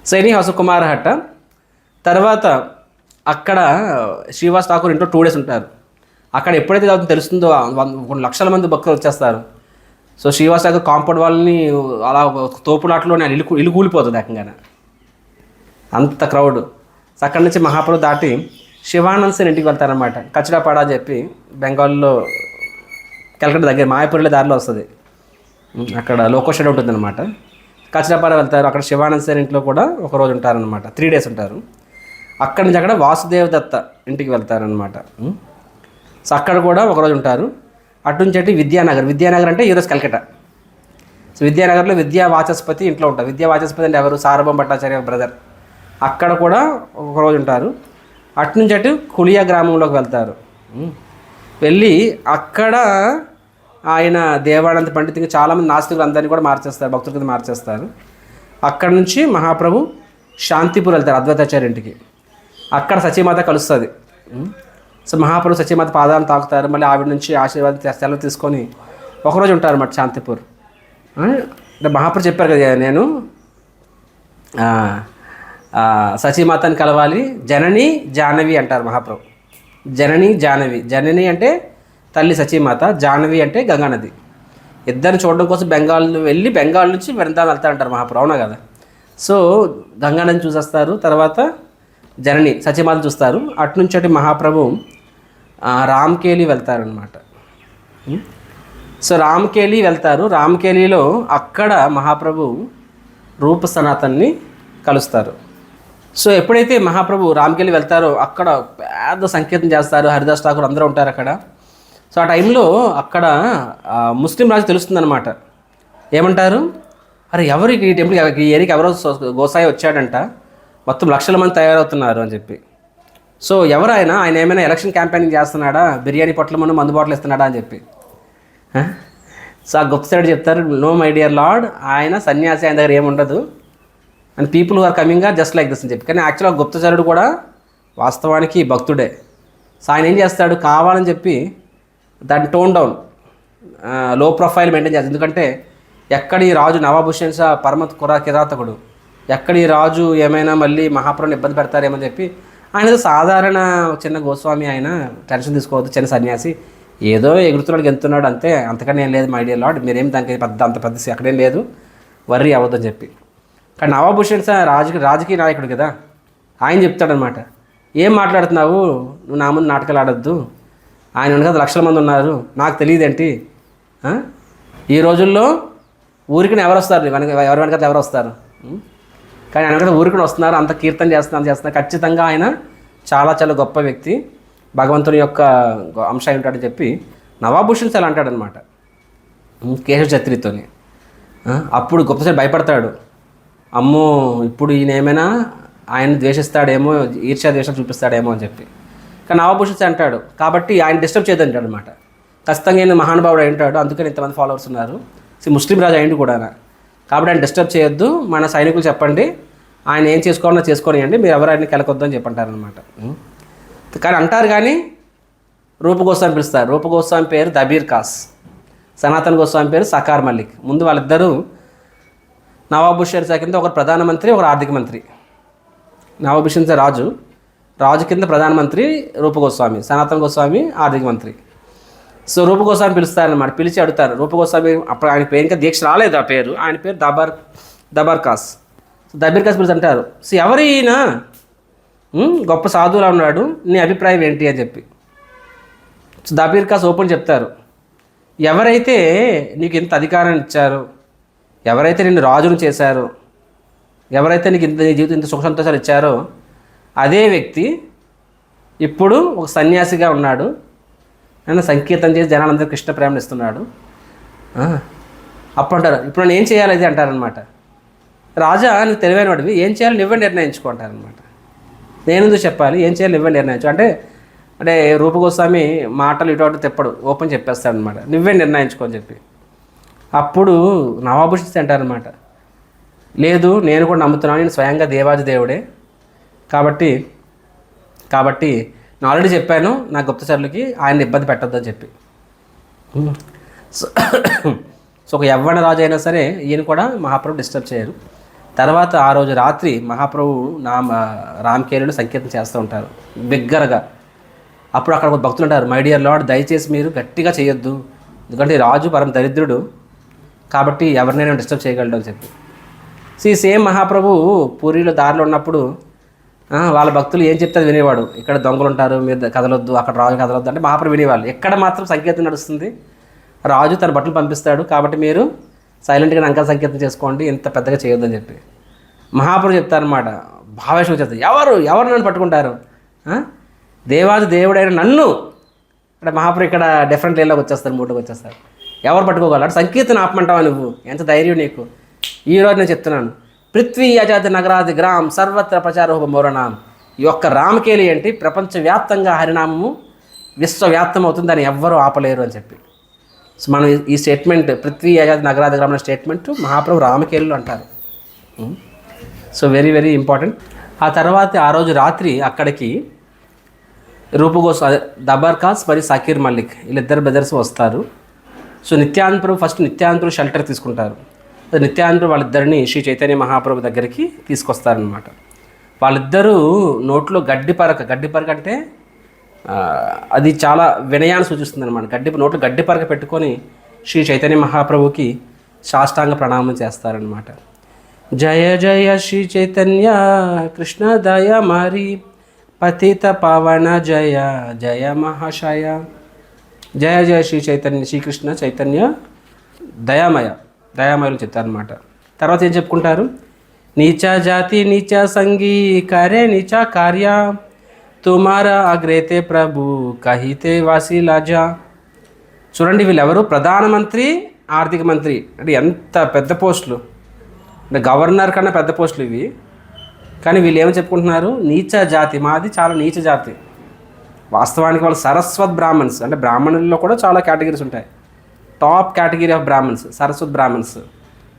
సో ఎనీ హౌస్ కుమార్హట్ట తర్వాత అక్కడ శ్రీవాస్ ఠాకూర్ ఇంట్లో 2 days ఉంటారు. అక్కడ ఎప్పుడైతే తెలుస్తుందో 1 లక్షల మంది భక్తులు వచ్చేస్తారు. సో శ్రీవాస్ ఠాకూర్ కాంపౌండ్ వాళ్ళని అలా తోపులాట్లోనే ఇల్లు కూలిపోతుంది ఏకంగానే, అంత క్రౌడ్. సో అక్కడి నుంచి మహాప్రభు దాటి శివానంద్ సేన్ ఇంటికి వెళ్తారనమాట. కచరాపాడ అని చెప్పి బెంగాల్లో కలకత్తా దగ్గర మాయపూర్లో దారిలో వస్తుంది. అక్కడ లోకోషెడ్ ఉంటుందన్నమాట. కచరాపాడ వెళ్తారు. అక్కడ శివానంద్ సేన్ ఇంట్లో కూడా ఒకరోజు ఉంటారనమాట. 3 days ఉంటారు. అక్కడి నుంచి అక్కడ వాసుదేవ్ దత్త ఇంటికి వెళ్తారనమాట. సో అక్కడ కూడా ఒకరోజు ఉంటారు. అటు నుంచి అటు విద్యానగర్ అంటే ఈరోజు కలకత్తా. సో విద్యానగర్లో విద్యా వాచస్పతి ఇంట్లో ఉంటారు. విద్యా వాచస్పతి అంటే ఎవరు? సార్వభౌమ భట్టాచార్య బ్రదర్. అక్కడ కూడా ఒకరోజు ఉంటారు. అటు నుంచి అటు కులియా గ్రామంలోకి వెళ్తారు. వెళ్ళి అక్కడ ఆయన దేవానంద పండిత్ ఇంకా చాలామంది నాస్తికులు అందరినీ కూడా మార్చేస్తారు, భక్తుల కింద మార్చేస్తారు. అక్కడ నుంచి మహాప్రభు శాంతిపూర్ వెళ్తారు అద్వైతాచార్య ఇంటికి. అక్కడ సచీమాత కలుస్తుంది. సో మహాప్రభు సచీమాత పాదాలను తాకుతారు. మళ్ళీ ఆవిడ నుంచి ఆశీర్వాదం సెలవు తీసుకొని ఒకరోజు ఉంటారు అన్నమాట శాంతిపూర్. అంటే మహాప్రభు చెప్పారు కదా, నేను సచీమాతని కలవాలి. జనని జాహ్నవి అంటారు మహాప్రభు. జనని అంటే తల్లి సచీమాత, జాహ్నవి అంటే గంగానది. ఇద్దరిని చూడడం కోసం బెంగాల్ నుంచి వృందావనం వెళ్తారంటారు మహాప్రభు. అవునా కదా? సో గంగానదిని చూసేస్తారు. తర్వాత జనని సచీమాతను చూస్తారు. అటు నుంచి అటు మహాప్రభు రామ్కేలి వెళ్తారనమాట. సో రామ్కేలి వెళ్తారు. రామ్కేలిలో అక్కడ మహాప్రభు రూప సనాతన్ని కలుస్తారు. సో ఎప్పుడైతే మహాప్రభు రామ్కేలి వెళ్తారో అక్కడ పెద్ద సంకీర్తన చేస్తారు. హరిదాస్ ఠాకూర్ అందరూ ఉంటారు అక్కడ. సో ఆ టైంలో అక్కడ ముస్లిం రాజు తెలుస్తుందన్నమాట. ఏమంటారు? అరే ఎవరు ఈ టెంపుల్ ఈ ఏరియాకి ఎవరో గోసాయి వచ్చాడంట, మొత్తం లక్షల మంది తయారవుతున్నారు అని చెప్పి. సో ఎవరు ఆయన ఏమైనా ఎలక్షన్ క్యాంపెయినింగ్ చేస్తున్నాడా, బిర్యానీ పొట్ల మందు బాటలు ఇస్తున్నాడా అని చెప్పి. సో ఆ గుప్త సైడ్ చెప్తారు, నో మై డియర్ లార్డ్, ఆయన సన్యాసి, ఆయన దగ్గర ఏముండదు, and people who are coming are just like this అని చెప్పి. కానీ యాక్చువల్గా గుప్తచరుడు కూడా వాస్తవానికి భక్తుడే. సో ఆయన ఏం చేస్తాడు, కావాలని చెప్పి దాన్ని టోన్ డౌన్, లో ప్రొఫైల్ మెయింటైన్ చేస్తాడు. ఎందుకంటే ఎక్కడి రాజు నవాబ్ హుస్సేన్ షా పరమ కిరాతకుడు, ఎక్కడి రాజు ఏమైనా మళ్ళీ మహాప్రభుని ఇబ్బంది పెడతారేమని చెప్పి ఆయన సాధారణ చిన్న గోస్వామి, ఆయన టెన్షన్ తీసుకోవద్దు, చిన్న సన్యాసి, ఏదో ఎగురుతున్నాడు గెంతున్నాడు అంతే, అంతకని ఏం లేదు మై డియర్ లార్డ్, మీరేం దానికి అంత పెద్ద అక్కడేం లేదు, వర్రీ అవ్వద్దని చెప్పి. కానీ నవాబ్ హుస్సేన్ షా రాజకీయ నాయకుడు కదా, ఆయన చెప్తాడనమాట, ఏం మాట్లాడుతున్నావు నువ్వు, నా ముందు నాటకాలు ఆడొద్దు, ఆయన వెనక లక్షల మంది ఉన్నారు, నాకు తెలియదేంటి, ఈ రోజుల్లో ఊరికి ఎవరు వస్తారు, ఎవరి వెనక ఎవరు వస్తారు, కానీ ఆయన వెనక ఊరికి వస్తున్నారు, అంత కీర్తన చేస్తున్నారు. ఖచ్చితంగా ఆయన చాలా చాలా గొప్ప వ్యక్తి, భగవంతుని యొక్క అంశ ఉంటాడని చెప్పి నవాబ్ హుస్సేన్ షా అంటాడనమాట కేశవ ఛత్రితోని. అప్పుడు గొప్పసారి భయపడతాడు, అమ్మో ఇప్పుడు ఈయన ఏమైనా ఆయన ద్వేషిస్తాడేమో, ఈర్ష్యా ద్వేషం చూపిస్తాడేమో అని చెప్పి. కానీ నవాబ్ హుస్సేన్ షా అంటాడు, కాబట్టి ఆయన డిస్టర్బ్ చేయదంటాడు అనమాట. ఖచ్చితంగా ఈయన మహానుభావుడు అయి ఉంటాడు, అందుకని ఇంతమంది ఫాలోవర్స్ ఉన్నారు, ముస్లిం రాజు అయింది కూడా, కాబట్టి ఆయన డిస్టర్బ్ చేయొద్దు, మన సైనికులు చెప్పండి ఆయన ఏం చేసుకోవాలన్నా చేసుకోనియండి, మీరు ఎవరు ఆయన కెలకొద్దు అని చెప్పంటారనమాట. కానీ అంటారు, కానీ రూపగోస్వామి పిలుస్తారు. రూపగోస్వామి పేరు దబీర్ కాస్, సనాతన్ గోస్వామి పేరు సకార్ మల్లిక్. ముందు వాళ్ళిద్దరూ నవాబ్ హుస్సేన్ షా కింద ఒకరు ప్రధానమంత్రి, ఒకరు ఆర్థిక మంత్రి. నవాబ్ హుస్సేన్ షా రాజు కింద ప్రధానమంత్రి రూపగోస్వామి, సనాతన్ గోస్వామి ఆర్థిక మంత్రి. సో రూపగోస్వామి పిలుస్తారనమాట, పిలిచి అడుగుతారు. రూపగోస్వామి అప్పుడు ఆయన పేరు ఇంకా దీక్ష రాలేదు, ఆ పేరు, ఆయన పేరు దబర్ కాస్. దబీర్ కాస్ పిలిచి అంటారు, సో ఎవరైనా గొప్ప సాధువులా ఉన్నాడు, నీ అభిప్రాయం ఏంటి అని చెప్పి. సో దబీర్ కాస్ ఓపెన్ చెప్తారు, ఎవరైతే నీకు ఇంత అధికారాన్ని ఇచ్చారో, ఎవరైతే నిన్ను రాజును చేశారో, ఎవరైతే నీకు నీ జీవితం ఇంత సుఖ సంతోషాలు ఇచ్చారో అదే వ్యక్తి ఇప్పుడు ఒక సన్యాసిగా ఉన్నాడు, ఆయన సంకీర్తన చేసి జనాలందరూ కృష్ణ ప్రేమను ఇస్తున్నాడు. అప్పుడు అంటారు, ఇప్పుడు నేను ఏం చేయాలి అది అంటారనమాట. రాజా నువ్వు తెలివైన వాడివి, ఏం చేయాలి నువ్వే నిర్ణయించుకుంటారనమాట. నేను ఎందుకు చెప్పాలి, ఏం చేయాలి నువ్వే నిర్ణయించు అంటే అంటే రూపగోస్వామి మాటలు ఇటు తెప్పడు, ఓపెన్ చెప్పేస్తాడనమాట, నువ్వే నిర్ణయించుకోని చెప్పి. అప్పుడు నవాబుషిస్తే అంటారనమాట, లేదు నేను కూడా నమ్ముతున్నాను, నేను స్వయంగా దేవాది దేవుడే కాబట్టి నేను ఆల్రెడీ చెప్పాను నా గుప్తచరులకి ఆయన ఇబ్బంది పెట్టొద్దని చెప్పి. సో ఒక యవ్వన రాజు అయినా సరే ఈయన కూడా మహాప్రభు డిస్టర్బ్ చేయరు. తర్వాత ఆ రోజు రాత్రి మహాప్రభు రామకేలుడు సంకీర్తన చేస్తూ ఉంటారు బిగ్గరగా. అప్పుడు అక్కడ భక్తులు ఉంటారు, మై డియర్ లార్డ్ దయచేసి మీరు గట్టిగా చేయొద్దు, ఎందుకంటే రాజు పరమ దరిద్రుడు కాబట్టి ఎవరినైనా డిస్టర్బ్ చేయగలడు అని చెప్పి. ఈ సేమ్ మహాప్రభు పూరిలో దారిలో ఉన్నప్పుడు వాళ్ళ భక్తులు ఏం చెప్తే అది వినేవాడు. ఇక్కడ దొంగలు ఉంటారు, మీరు కదలొద్దు, అక్కడ రాజు కదలొద్దు అంటే మహాప్రభు వినేవాళ్ళు. ఎక్కడ మాత్రం సంకీర్తన నడుస్తుంది, రాజు తన బట్టలు పంపిస్తాడు కాబట్టి మీరు సైలెంట్గా అంకల్ సంకీర్తన చేసుకోండి, ఇంత పెద్దగా చేయొద్దని చెప్పి మహాప్రభు చెప్తారనమాట. భావేశం చెప్తారు, ఎవరు నన్ను పట్టుకుంటారు, దేవాది దేవుడైన నన్ను. అంటే మహాప్రభు ఇక్కడ డిఫరెంట్ లేలోకి వచ్చేస్తారు, మూటకు వచ్చేస్తారు. ఎవరు పట్టుకోగలరు అంటే సంకీర్తన ఆపమంటావా నువ్వు, ఎంత ధైర్యం నీకు. ఈరోజు నేను చెప్తున్నాను, పృథ్వీ యజాతి నగరాది గ్రామ్ సర్వత్ర ప్రచారోహ మోరనాం. ఈ యొక్క రామకేలి ఏంటి ప్రపంచవ్యాప్తంగా హరినామము విశ్వవ్యాప్తం అవుతుంది, దాన్ని ఎవ్వరూ ఆపలేరు అని చెప్పి. సో మనం ఈ స్టేట్మెంట్ పృథ్వీ యజాతి నగరాది గ్రామ స్టేట్మెంట్ మహాప్రభు రామకేలు అంటారు. So very very important. ఆ తర్వాత ఆ రోజు రాత్రి అక్కడికి రూపగోస్వామి దబర్కాస్ మరియు సకీర్ మల్లిక్ వీళ్ళిద్దరు బ్రదర్స్ వస్తారు. So Nityananda first Nityananda shelter తీసుకుంటారు. నిత్యానంద వాళ్ళిద్దరిని శ్రీ చైతన్య మహాప్రభు దగ్గరికి తీసుకొస్తారనమాట. వాళ్ళిద్దరూ నోట్లో గడ్డిపరక అంటే అది చాలా వినయాన్ని సూచిస్తుంది అనమాట. నోట్లో గడ్డిపరక పెట్టుకొని శ్రీ చైతన్య మహాప్రభుకి సాష్టాంగ ప్రణామం చేస్తారనమాట. జయ జయ శ్రీ చైతన్య కృష్ణ దయ మరి పతిత పవన జయ జయ మహాశయ. జయ జయ శ్రీ చైతన్య శ్రీకృష్ణ చైతన్య దయామయులు చెప్తారనమాట. తర్వాత ఏం చెప్పుకుంటారు, నీచ జాతి నీచ సంగీ కరే నీచ కార్య తుమారా అగ్రేతే ప్రభు కహితే వాసి లాజా. చూడండి వీళ్ళెవరు, ప్రధానమంత్రి ఆర్థిక మంత్రి అంటే ఎంత పెద్ద పోస్టులు, అంటే గవర్నర్ కన్నా పెద్ద పోస్టులు ఇవి. కానీ వీళ్ళు ఏమని చెప్పుకుంటున్నారు, నీచ జాతి, మాది చాలా నీచ జాతి. వాస్తవానికి వాళ్ళు సరస్వత్ బ్రాహ్మణ్స్, అంటే బ్రాహ్మణుల్లో కూడా చాలా కేటగిరీస్ ఉంటాయి. Top category of Brahmans Saraswat Brahmans.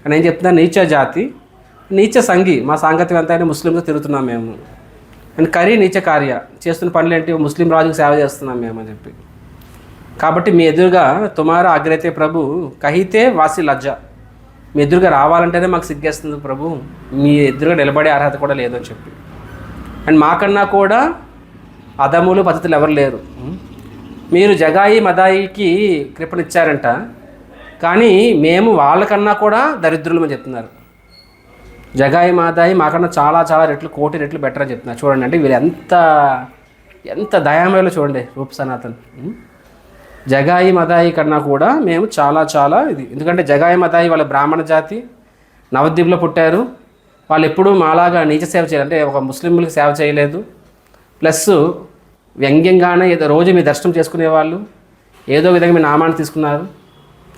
కానీ ఏం చెప్తున్నా, నీచ జాతి నీచ సంఘి, మా సాంగత్యం ఎంత అయినా ముస్లింతో తిరుగుతున్నాం మేము. అండ్ కరీ నీచ కార్య, చేస్తున్న పనులు ఏంటి, ముస్లిం రాజుకు సేవ చేస్తున్నాం మేము అని చెప్పి. కాబట్టి మీ ఎదురుగా తుమారా అగ్రైతే ప్రభు కహితే వాసి లజ్జ, మీ ఎదురుగా రావాలంటేనే మాకు సిగ్గేస్తుంది ప్రభు, మీ ఎదురుగా నిలబడే అర్హత కూడా లేదు అని చెప్పి. అండ్ మాకన్నా కూడా అదములు పద్ధతులు ఎవరు లేరు. మీరు జగాయి మదాయికి కృపనిచ్చారంట, కానీ మేము వాళ్ళకన్నా కూడా దరిద్రులమని చెప్తున్నారు. జగాయి మాదాయి మాకన్నా చాలా చాలా రెట్లు, కోటి రెట్లు బెటర్ అని చెప్తున్నారు. చూడండి అంటే వీళ్ళు ఎంత దయామయులో చూడండి రూప సనాతన్. జగాయి మదాయి కన్నా కూడా మేము చాలా చాలా ఇది. ఎందుకంటే జగాయి మదాయి వాళ్ళ బ్రాహ్మణ జాతి, నవద్వీప్లో పుట్టారు. వాళ్ళు ఎప్పుడూ మాలాగా నీచ సేవ చేయలేదు, అంటే ఒక ముస్లింలకు సేవ చేయలేదు. ప్లస్ వ్యంగ్యంగానే ఏదో రోజు మీ దర్శనం చేసుకునేవాళ్ళు, ఏదో విధంగా మీ నామాన్ని తీసుకున్నారు.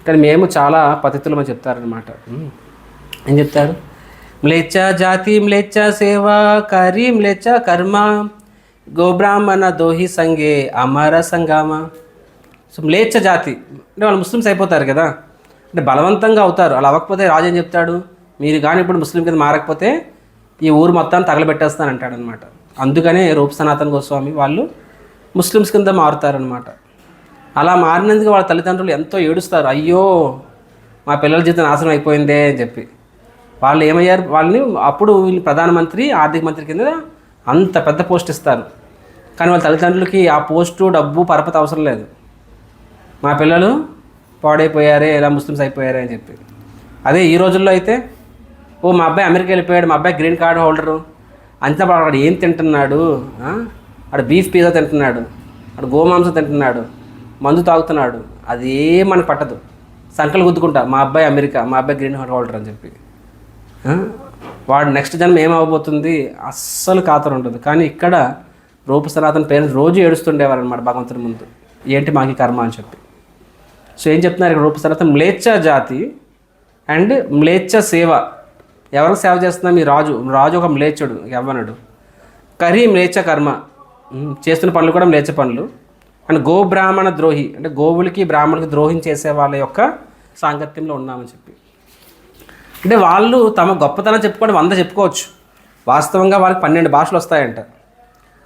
కానీ మేము చాలా పతితులమని చెప్తారనమాట. ఏం చెప్తారు, మ్లేచ్చ జాతి మ్లేచ్చ సేవ కరీ మ్లేచ్చ కర్మ గోబ్రాహ్మణ దోహి సంగే అమర సంగామ. సో మ్లేచ్చ జాతి అంటే వాళ్ళు ముస్లిమ్స్ అయిపోతారు కదా, అంటే బలవంతంగా అవుతారు. అలా అవ్వకపోతే రాజు ఏం చెప్తాడు, మీరు కానీ ఇప్పుడు ముస్లిం కింద మారకపోతే ఈ ఊరు మొత్తాన్ని తగలబెట్టేస్తాను అంటాడనమాట. అందుకనే రూప సనాతన గోస్వామి వాళ్ళు ముస్లిమ్స్ కింద మారుతారనమాట. అలా మారినందుకు వాళ్ళ తల్లిదండ్రులు ఎంతో ఏడుస్తారు, అయ్యో మా పిల్లల జీవితం నాశనం అయిపోయిందే అని చెప్పి. వాళ్ళు ఏమయ్యారు, వాళ్ళని అప్పుడు వీళ్ళు ప్రధానమంత్రి ఆర్థిక మంత్రి కింద అంత పెద్ద పోస్ట్ ఇస్తారు. కానీ వాళ్ళ తల్లిదండ్రులకి ఆ పోస్టు డబ్బు పరపతి అవసరం లేదు. మా పిల్లలు పాడైపోయారే, ఇలా ముస్లిమ్స్ అయిపోయారే అని చెప్పి. అదే ఈ రోజుల్లో అయితే, ఓ మా అబ్బాయి అమెరికా వెళ్ళిపోయాడు, మా అబ్బాయి గ్రీన్ కార్డు హోల్డరు, అంతా అక్కడ ఏం తింటున్నాడు, అక్కడ బీఫ్ పిజ్జా తింటున్నాడు, అక్కడ గోమాంసం తింటున్నాడు, మందు తాగుతున్నాడు, అది ఏం మనకు పట్టదు. సంకలు గుద్దుకుంటా మా అబ్బాయి అమెరికా, మా అబ్బాయి గ్రీన్ కార్డు హోల్డర్ అని చెప్పి. వాడు నెక్స్ట్ జన్మ ఏమవబోతుంది అస్సలు ఖాతరు ఉంటుంది. కానీ ఇక్కడ రూప సనాతన పేరెంట్స్ రోజు ఏడుస్తుండేవారు అనమాట భగవంతుని ముందు, ఏంటి మాకు కర్మ అని చెప్పి. సో ఏం చెప్తున్నారు ఇక్కడ రూప సనాతన, మ్లేచ్ఛ జాతి అండ్ మ్లేచ్ఛ సేవ. ఎవరికి సేవ చేస్తున్నా మీ రాజు ఒక మ్లేచ్చుడు యవ్వనుడు. కరి మ్లేచ్ఛ కర్మ, చేస్తున్న పనులు కూడా మ్లేచ్ఛ పనులు. అండ్ గో బ్రాహ్మణ ద్రోహి, అంటే గోవులకి బ్రాహ్మణులకి ద్రోహం చేసే వాళ్ళ యొక్క సాంగత్యంలో ఉన్నామని చెప్పి. అంటే వాళ్ళు తమ గొప్పతనం చెప్పుకోవడం 100 చెప్పుకోవచ్చు, వాస్తవంగా వాళ్ళకి 12 భాషలు వస్తాయంట.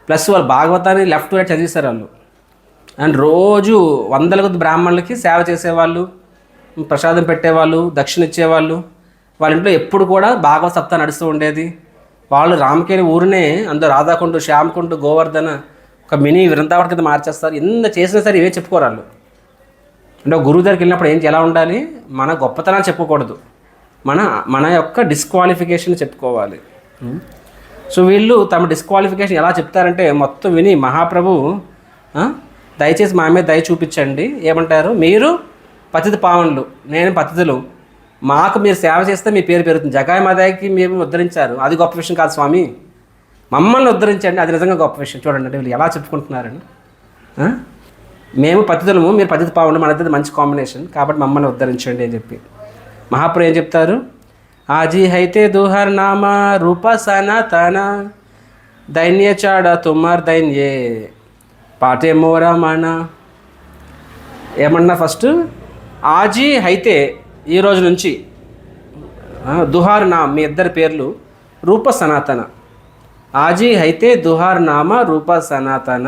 ప్లస్ వాళ్ళు భాగవతాన్ని లెఫ్ట్ రైట్ చదివిస్తారు వాళ్ళు. అండ్ రోజు 100 కొద్ది బ్రాహ్మణులకి సేవ చేసేవాళ్ళు, ప్రసాదం పెట్టేవాళ్ళు, దక్షిణ ఇచ్చేవాళ్ళు. వాళ్ళ ఇంట్లో ఎప్పుడు కూడా భాగవత సప్తాహం నడుస్తూ ఉండేది. వాళ్ళు రామకేని ఊరినే అందరూ రాధాకుండు, శ్యామకుండు, గోవర్ధన ఒక మినీ వృందావనం కింద మార్చేస్తారు. ఎంత చేసినా సరే ఇవే చెప్పుకోరాళ్ళు. అంటే గురువు దగ్గరికి వెళ్ళినప్పుడు ఎలా ఉండాలి, మన గొప్పతనాన్ని చెప్పుకోకూడదు, మన యొక్క డిస్క్వాలిఫికేషన్ చెప్పుకోవాలి. సో వీళ్ళు తమ డిస్క్వాలిఫికేషన్ ఎలా చెప్తారంటే మొత్తం విని మహాప్రభు దయచేసి మా మీద దయ చూపించండి. ఏమంటారు, మీరు పతిత పావనులు, నేను పతితులు, మాకు మీరు సేవ చేస్తే మీ పేరు పెరుగుతుంది. జగాయి మాదాయికి మేము ఉద్ధరించారు, అది గొప్ప విషయం కాదు స్వామి, మమ్మల్ని ఉద్ధరించండి, అది నిజంగా గొప్ప విషయం. చూడండి అంటే వీళ్ళు ఎలా చెప్పుకుంటున్నారని. మేము పతితులము, మీరు పతిత పావనులు, మన ఇద్దరు మంచి కాంబినేషన్, కాబట్టి మమ్మల్ని ఉద్ధరించండి అని చెప్పి. మహాప్రభు ఏం చెప్తారు, ఆజీ హైతే దుహర్ నామా రూప సనాతన దైన్య చాడ తుమార్ దైన్యే పాటే మోరా మన. ఏమన్నా ఫస్ట్, ఆజీ అయితే ఈ రోజు నుంచి, దుహార్ నామ్ మీ ఇద్దరి పేర్లు, రూప సనాతన. ఆజీ అయితే దుహార్ నామ రూప సనాతన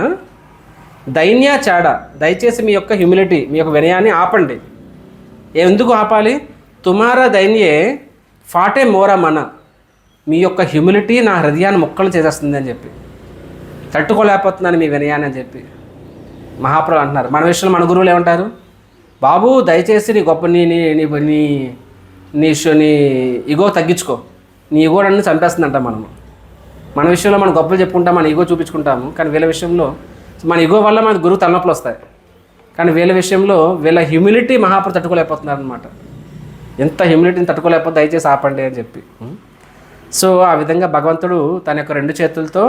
దైన్య చాడ, దయచేసి మీ యొక్క హ్యూమిలిటీ, మీ యొక్క వినయాన్ని ఆపండి. ఎందుకు ఆపాలి, తుమారా దైన్యే ఫాటే మోరా మన, మీ యొక్క హ్యూమిలిటీ నా హృదయాన్ని ముక్కలు చేసేస్తుంది అని చెప్పి, తట్టుకోలేకపోతున్నాను మీ వినయాన్ని అని చెప్పి మహాప్రభు అంటున్నారు. మన విషయంలో మన గురువులు ఏమంటారు, బాబు దయచేసి నీ గొప్ప నీ నీ నీ నీ నీ ఇగో తగ్గించుకో, నీ ఇగో నన్ను చంపేస్తుందంట. మన విషయంలో మనం గొప్పలు చెప్పుకుంటాం, మన ఇగో చూపించుకుంటాము. కానీ వీళ్ళ విషయంలో మన ఇగో వల్ల మన గురువు తలనొప్పులు వస్తాయి. కానీ వీళ్ళ విషయంలో వీళ్ళ హ్యూమిలిటీ మహాప్రభు తట్టుకోలేకపోతున్నారు అనమాట. ఎంత హ్యూమిలిటీని తట్టుకోలేకపోతే దయచేసి ఆపండి అని చెప్పి. సో ఆ విధంగా భగవంతుడు తన యొక్క 2 చేతులతో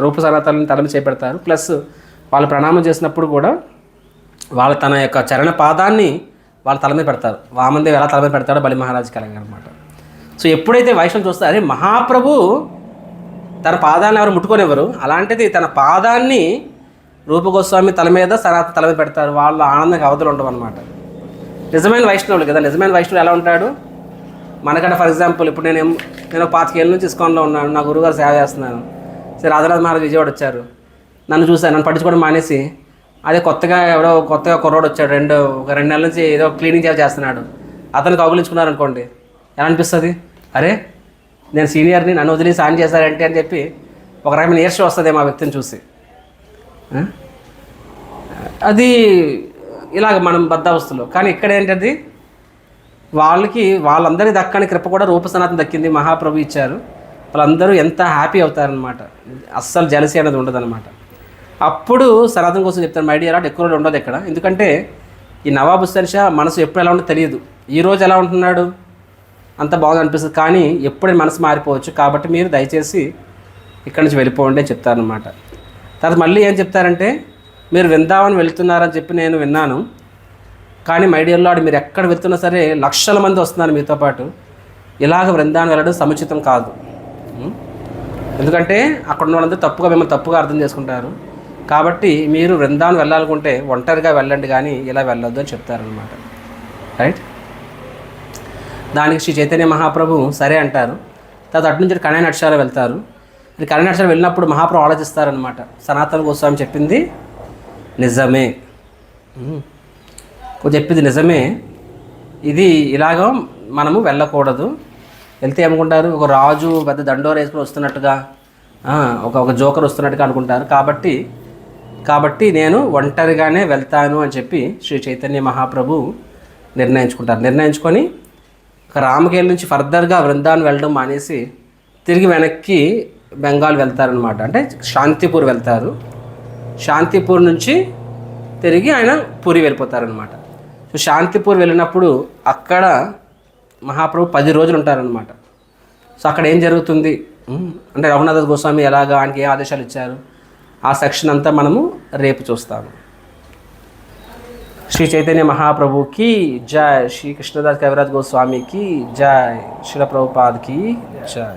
రూప సనాతనని తల మీద చేపెడతారు. ప్లస్ వాళ్ళు ప్రణామం చేసినప్పుడు కూడా వాళ్ళ తన యొక్క చరణ పాదాన్ని వాళ్ళ తల మీద పెడతారు. వామనదేవ్ ఎలా తల మీద పెడతాడో బలి మహారాజు కలంగా అనమాట. సో ఎప్పుడైతే వైష్ణవం చూస్తారు, అరే మహాప్రభు తన పాదాన్ని ఎవరు ముట్టుకోనివ్వరు, అలాంటిది తన పాదాన్ని రూపగోస్వామి తల మీద సనాతన తల మీద పెడతారు. వాళ్ళ ఆనందంగా అవధులు ఉండవు అనమాట. నిజమైన వైష్ణవులు కదా. నిజమైన వైష్ణవుడు ఎలా ఉంటాడు, మనకంటే ఫర్ ఎగ్జాంపుల్ ఇప్పుడు నేను 25 ఏళ్ళ నుంచి ఇస్కాన్లో ఉన్నాను, నా గురువుగారు సేవ చేస్తున్నాను. సరే రాధానాథ్ మహారాజ్ విజయవాడ వచ్చారు, నన్ను చూశాను, నన్ను పట్టించుకోవడం మానేసి అదే కొత్తగా కుర్రోడు వచ్చాడు, ఒక 2 నెలల నుంచి ఏదో క్లీనింగ్ చేస్తున్నాడు, అతను కౌగులించుకున్నారు అనుకోండి, ఎలా అనిపిస్తుంది, అరే నేను సీనియర్ని, నన్ను వదిలి సాయం చేశారంటే అని చెప్పి ఒక రకమైన ఈర్ష్య వస్తుంది మా వ్యక్తిని చూసి. అది ఇలాగ మనం బద్ధావస్థలో. కానీ ఇక్కడ ఏంటది, వాళ్ళందరికీ దక్కని కృప కూడా రూప సనాతన దక్కింది, మహాప్రభు ఇచ్చారు. వాళ్ళందరూ ఎంత హ్యాపీ అవుతారనమాట, అస్సలు జలసీ అనేది ఉండదన్నమాట. అప్పుడు సనాతన కోసం చెప్తారు, మై డియర్ ఎక్కువ రోజులు ఉండదు ఇక్కడ. ఎందుకంటే ఈ నవాబ్ హుస్సేన్ షా మనసు ఎప్పుడు ఎలా ఉంటుందో తెలియదు. ఈరోజు ఎలా ఉంటున్నాడు అంత బాగా అనిపిస్తుంది, కానీ ఎప్పుడైనా మనసు మారిపోవచ్చు. కాబట్టి మీరు దయచేసి ఇక్కడి నుంచి వెళ్ళిపోండి అని చెప్తారనమాట. తర్వాత మళ్ళీ ఏం చెప్తారంటే, మీరు వృందావనం వెళ్తున్నారని చెప్పి నేను విన్నాను, కానీ మై డియర్ లార్డ్ మీరు ఎక్కడ వెళ్తున్నా సరే లక్షల మంది వస్తున్నారు మీతో పాటు, ఇలాగ వృందావనం వెళ్ళడం సముచితం కాదు. ఎందుకంటే అక్కడ ఉన్న వాళ్ళందరూ మిమ్మల్ని తప్పుగా అర్థం చేసుకుంటారు. కాబట్టి మీరు వృందావనం వెళ్ళాలనుకుంటే ఒంటరిగా వెళ్ళండి, కానీ ఇలా వెళ్ళొద్దు అని చెప్తారనమాట. రైట్. దానికి శ్రీ చైతన్య మహాప్రభు సరే అంటారు. తర్వాత అటు నుంచి కళ్యాణ అక్షరాలు వెళ్తారు. కళ్యాణ అక్షరాలు వెళ్ళినప్పుడు మహాప్రభు ఆలోచిస్తారనమాట, సనాతన గోస్వామి చెప్పింది నిజమే, చెప్పింది నిజమే, ఇది ఇలాగ మనము వెళ్ళకూడదు. వెళ్తే ఏమనుకుంటారు, ఒక రాజు పెద్ద దండోర వేసుకుని వస్తున్నట్టుగా, ఒక జోకర్ వస్తున్నట్టుగా అనుకుంటారు. కాబట్టి నేను ఒంటరిగానే వెళ్తాను అని చెప్పి శ్రీ చైతన్య మహాప్రభు నిర్ణయించుకొని రామకేల్ నుంచి ఫర్దర్గా వృందావనం వెళ్ళడం మానేసి తిరిగి వెనక్కి బెంగాల్ వెళ్తారనమాట. అంటే శాంతిపూర్ వెళ్తారు. శాంతిపూర్ నుంచి తిరిగి ఆయన పూరి వెళ్ళిపోతారనమాట. సో శాంతిపూర్ వెళ్ళినప్పుడు అక్కడ మహాప్రభు 10 రోజులు ఉంటారనమాట. సో అక్కడ ఏం జరుగుతుంది అంటే రఘునాథ గోస్వామి ఎలాగా ఆయనకి ఏ ఆదేశాలు ఇచ్చారు, ఆ సెక్షన్ అంతా మనము రేపు చూస్తాము. శ్రీ చైతన్య మహాప్రభుకి జై, శ్రీ కృష్ణదాస్ కవిరాజ్ గోస్వామికి జై, శ్రీల ప్రభుపాద్కి జై.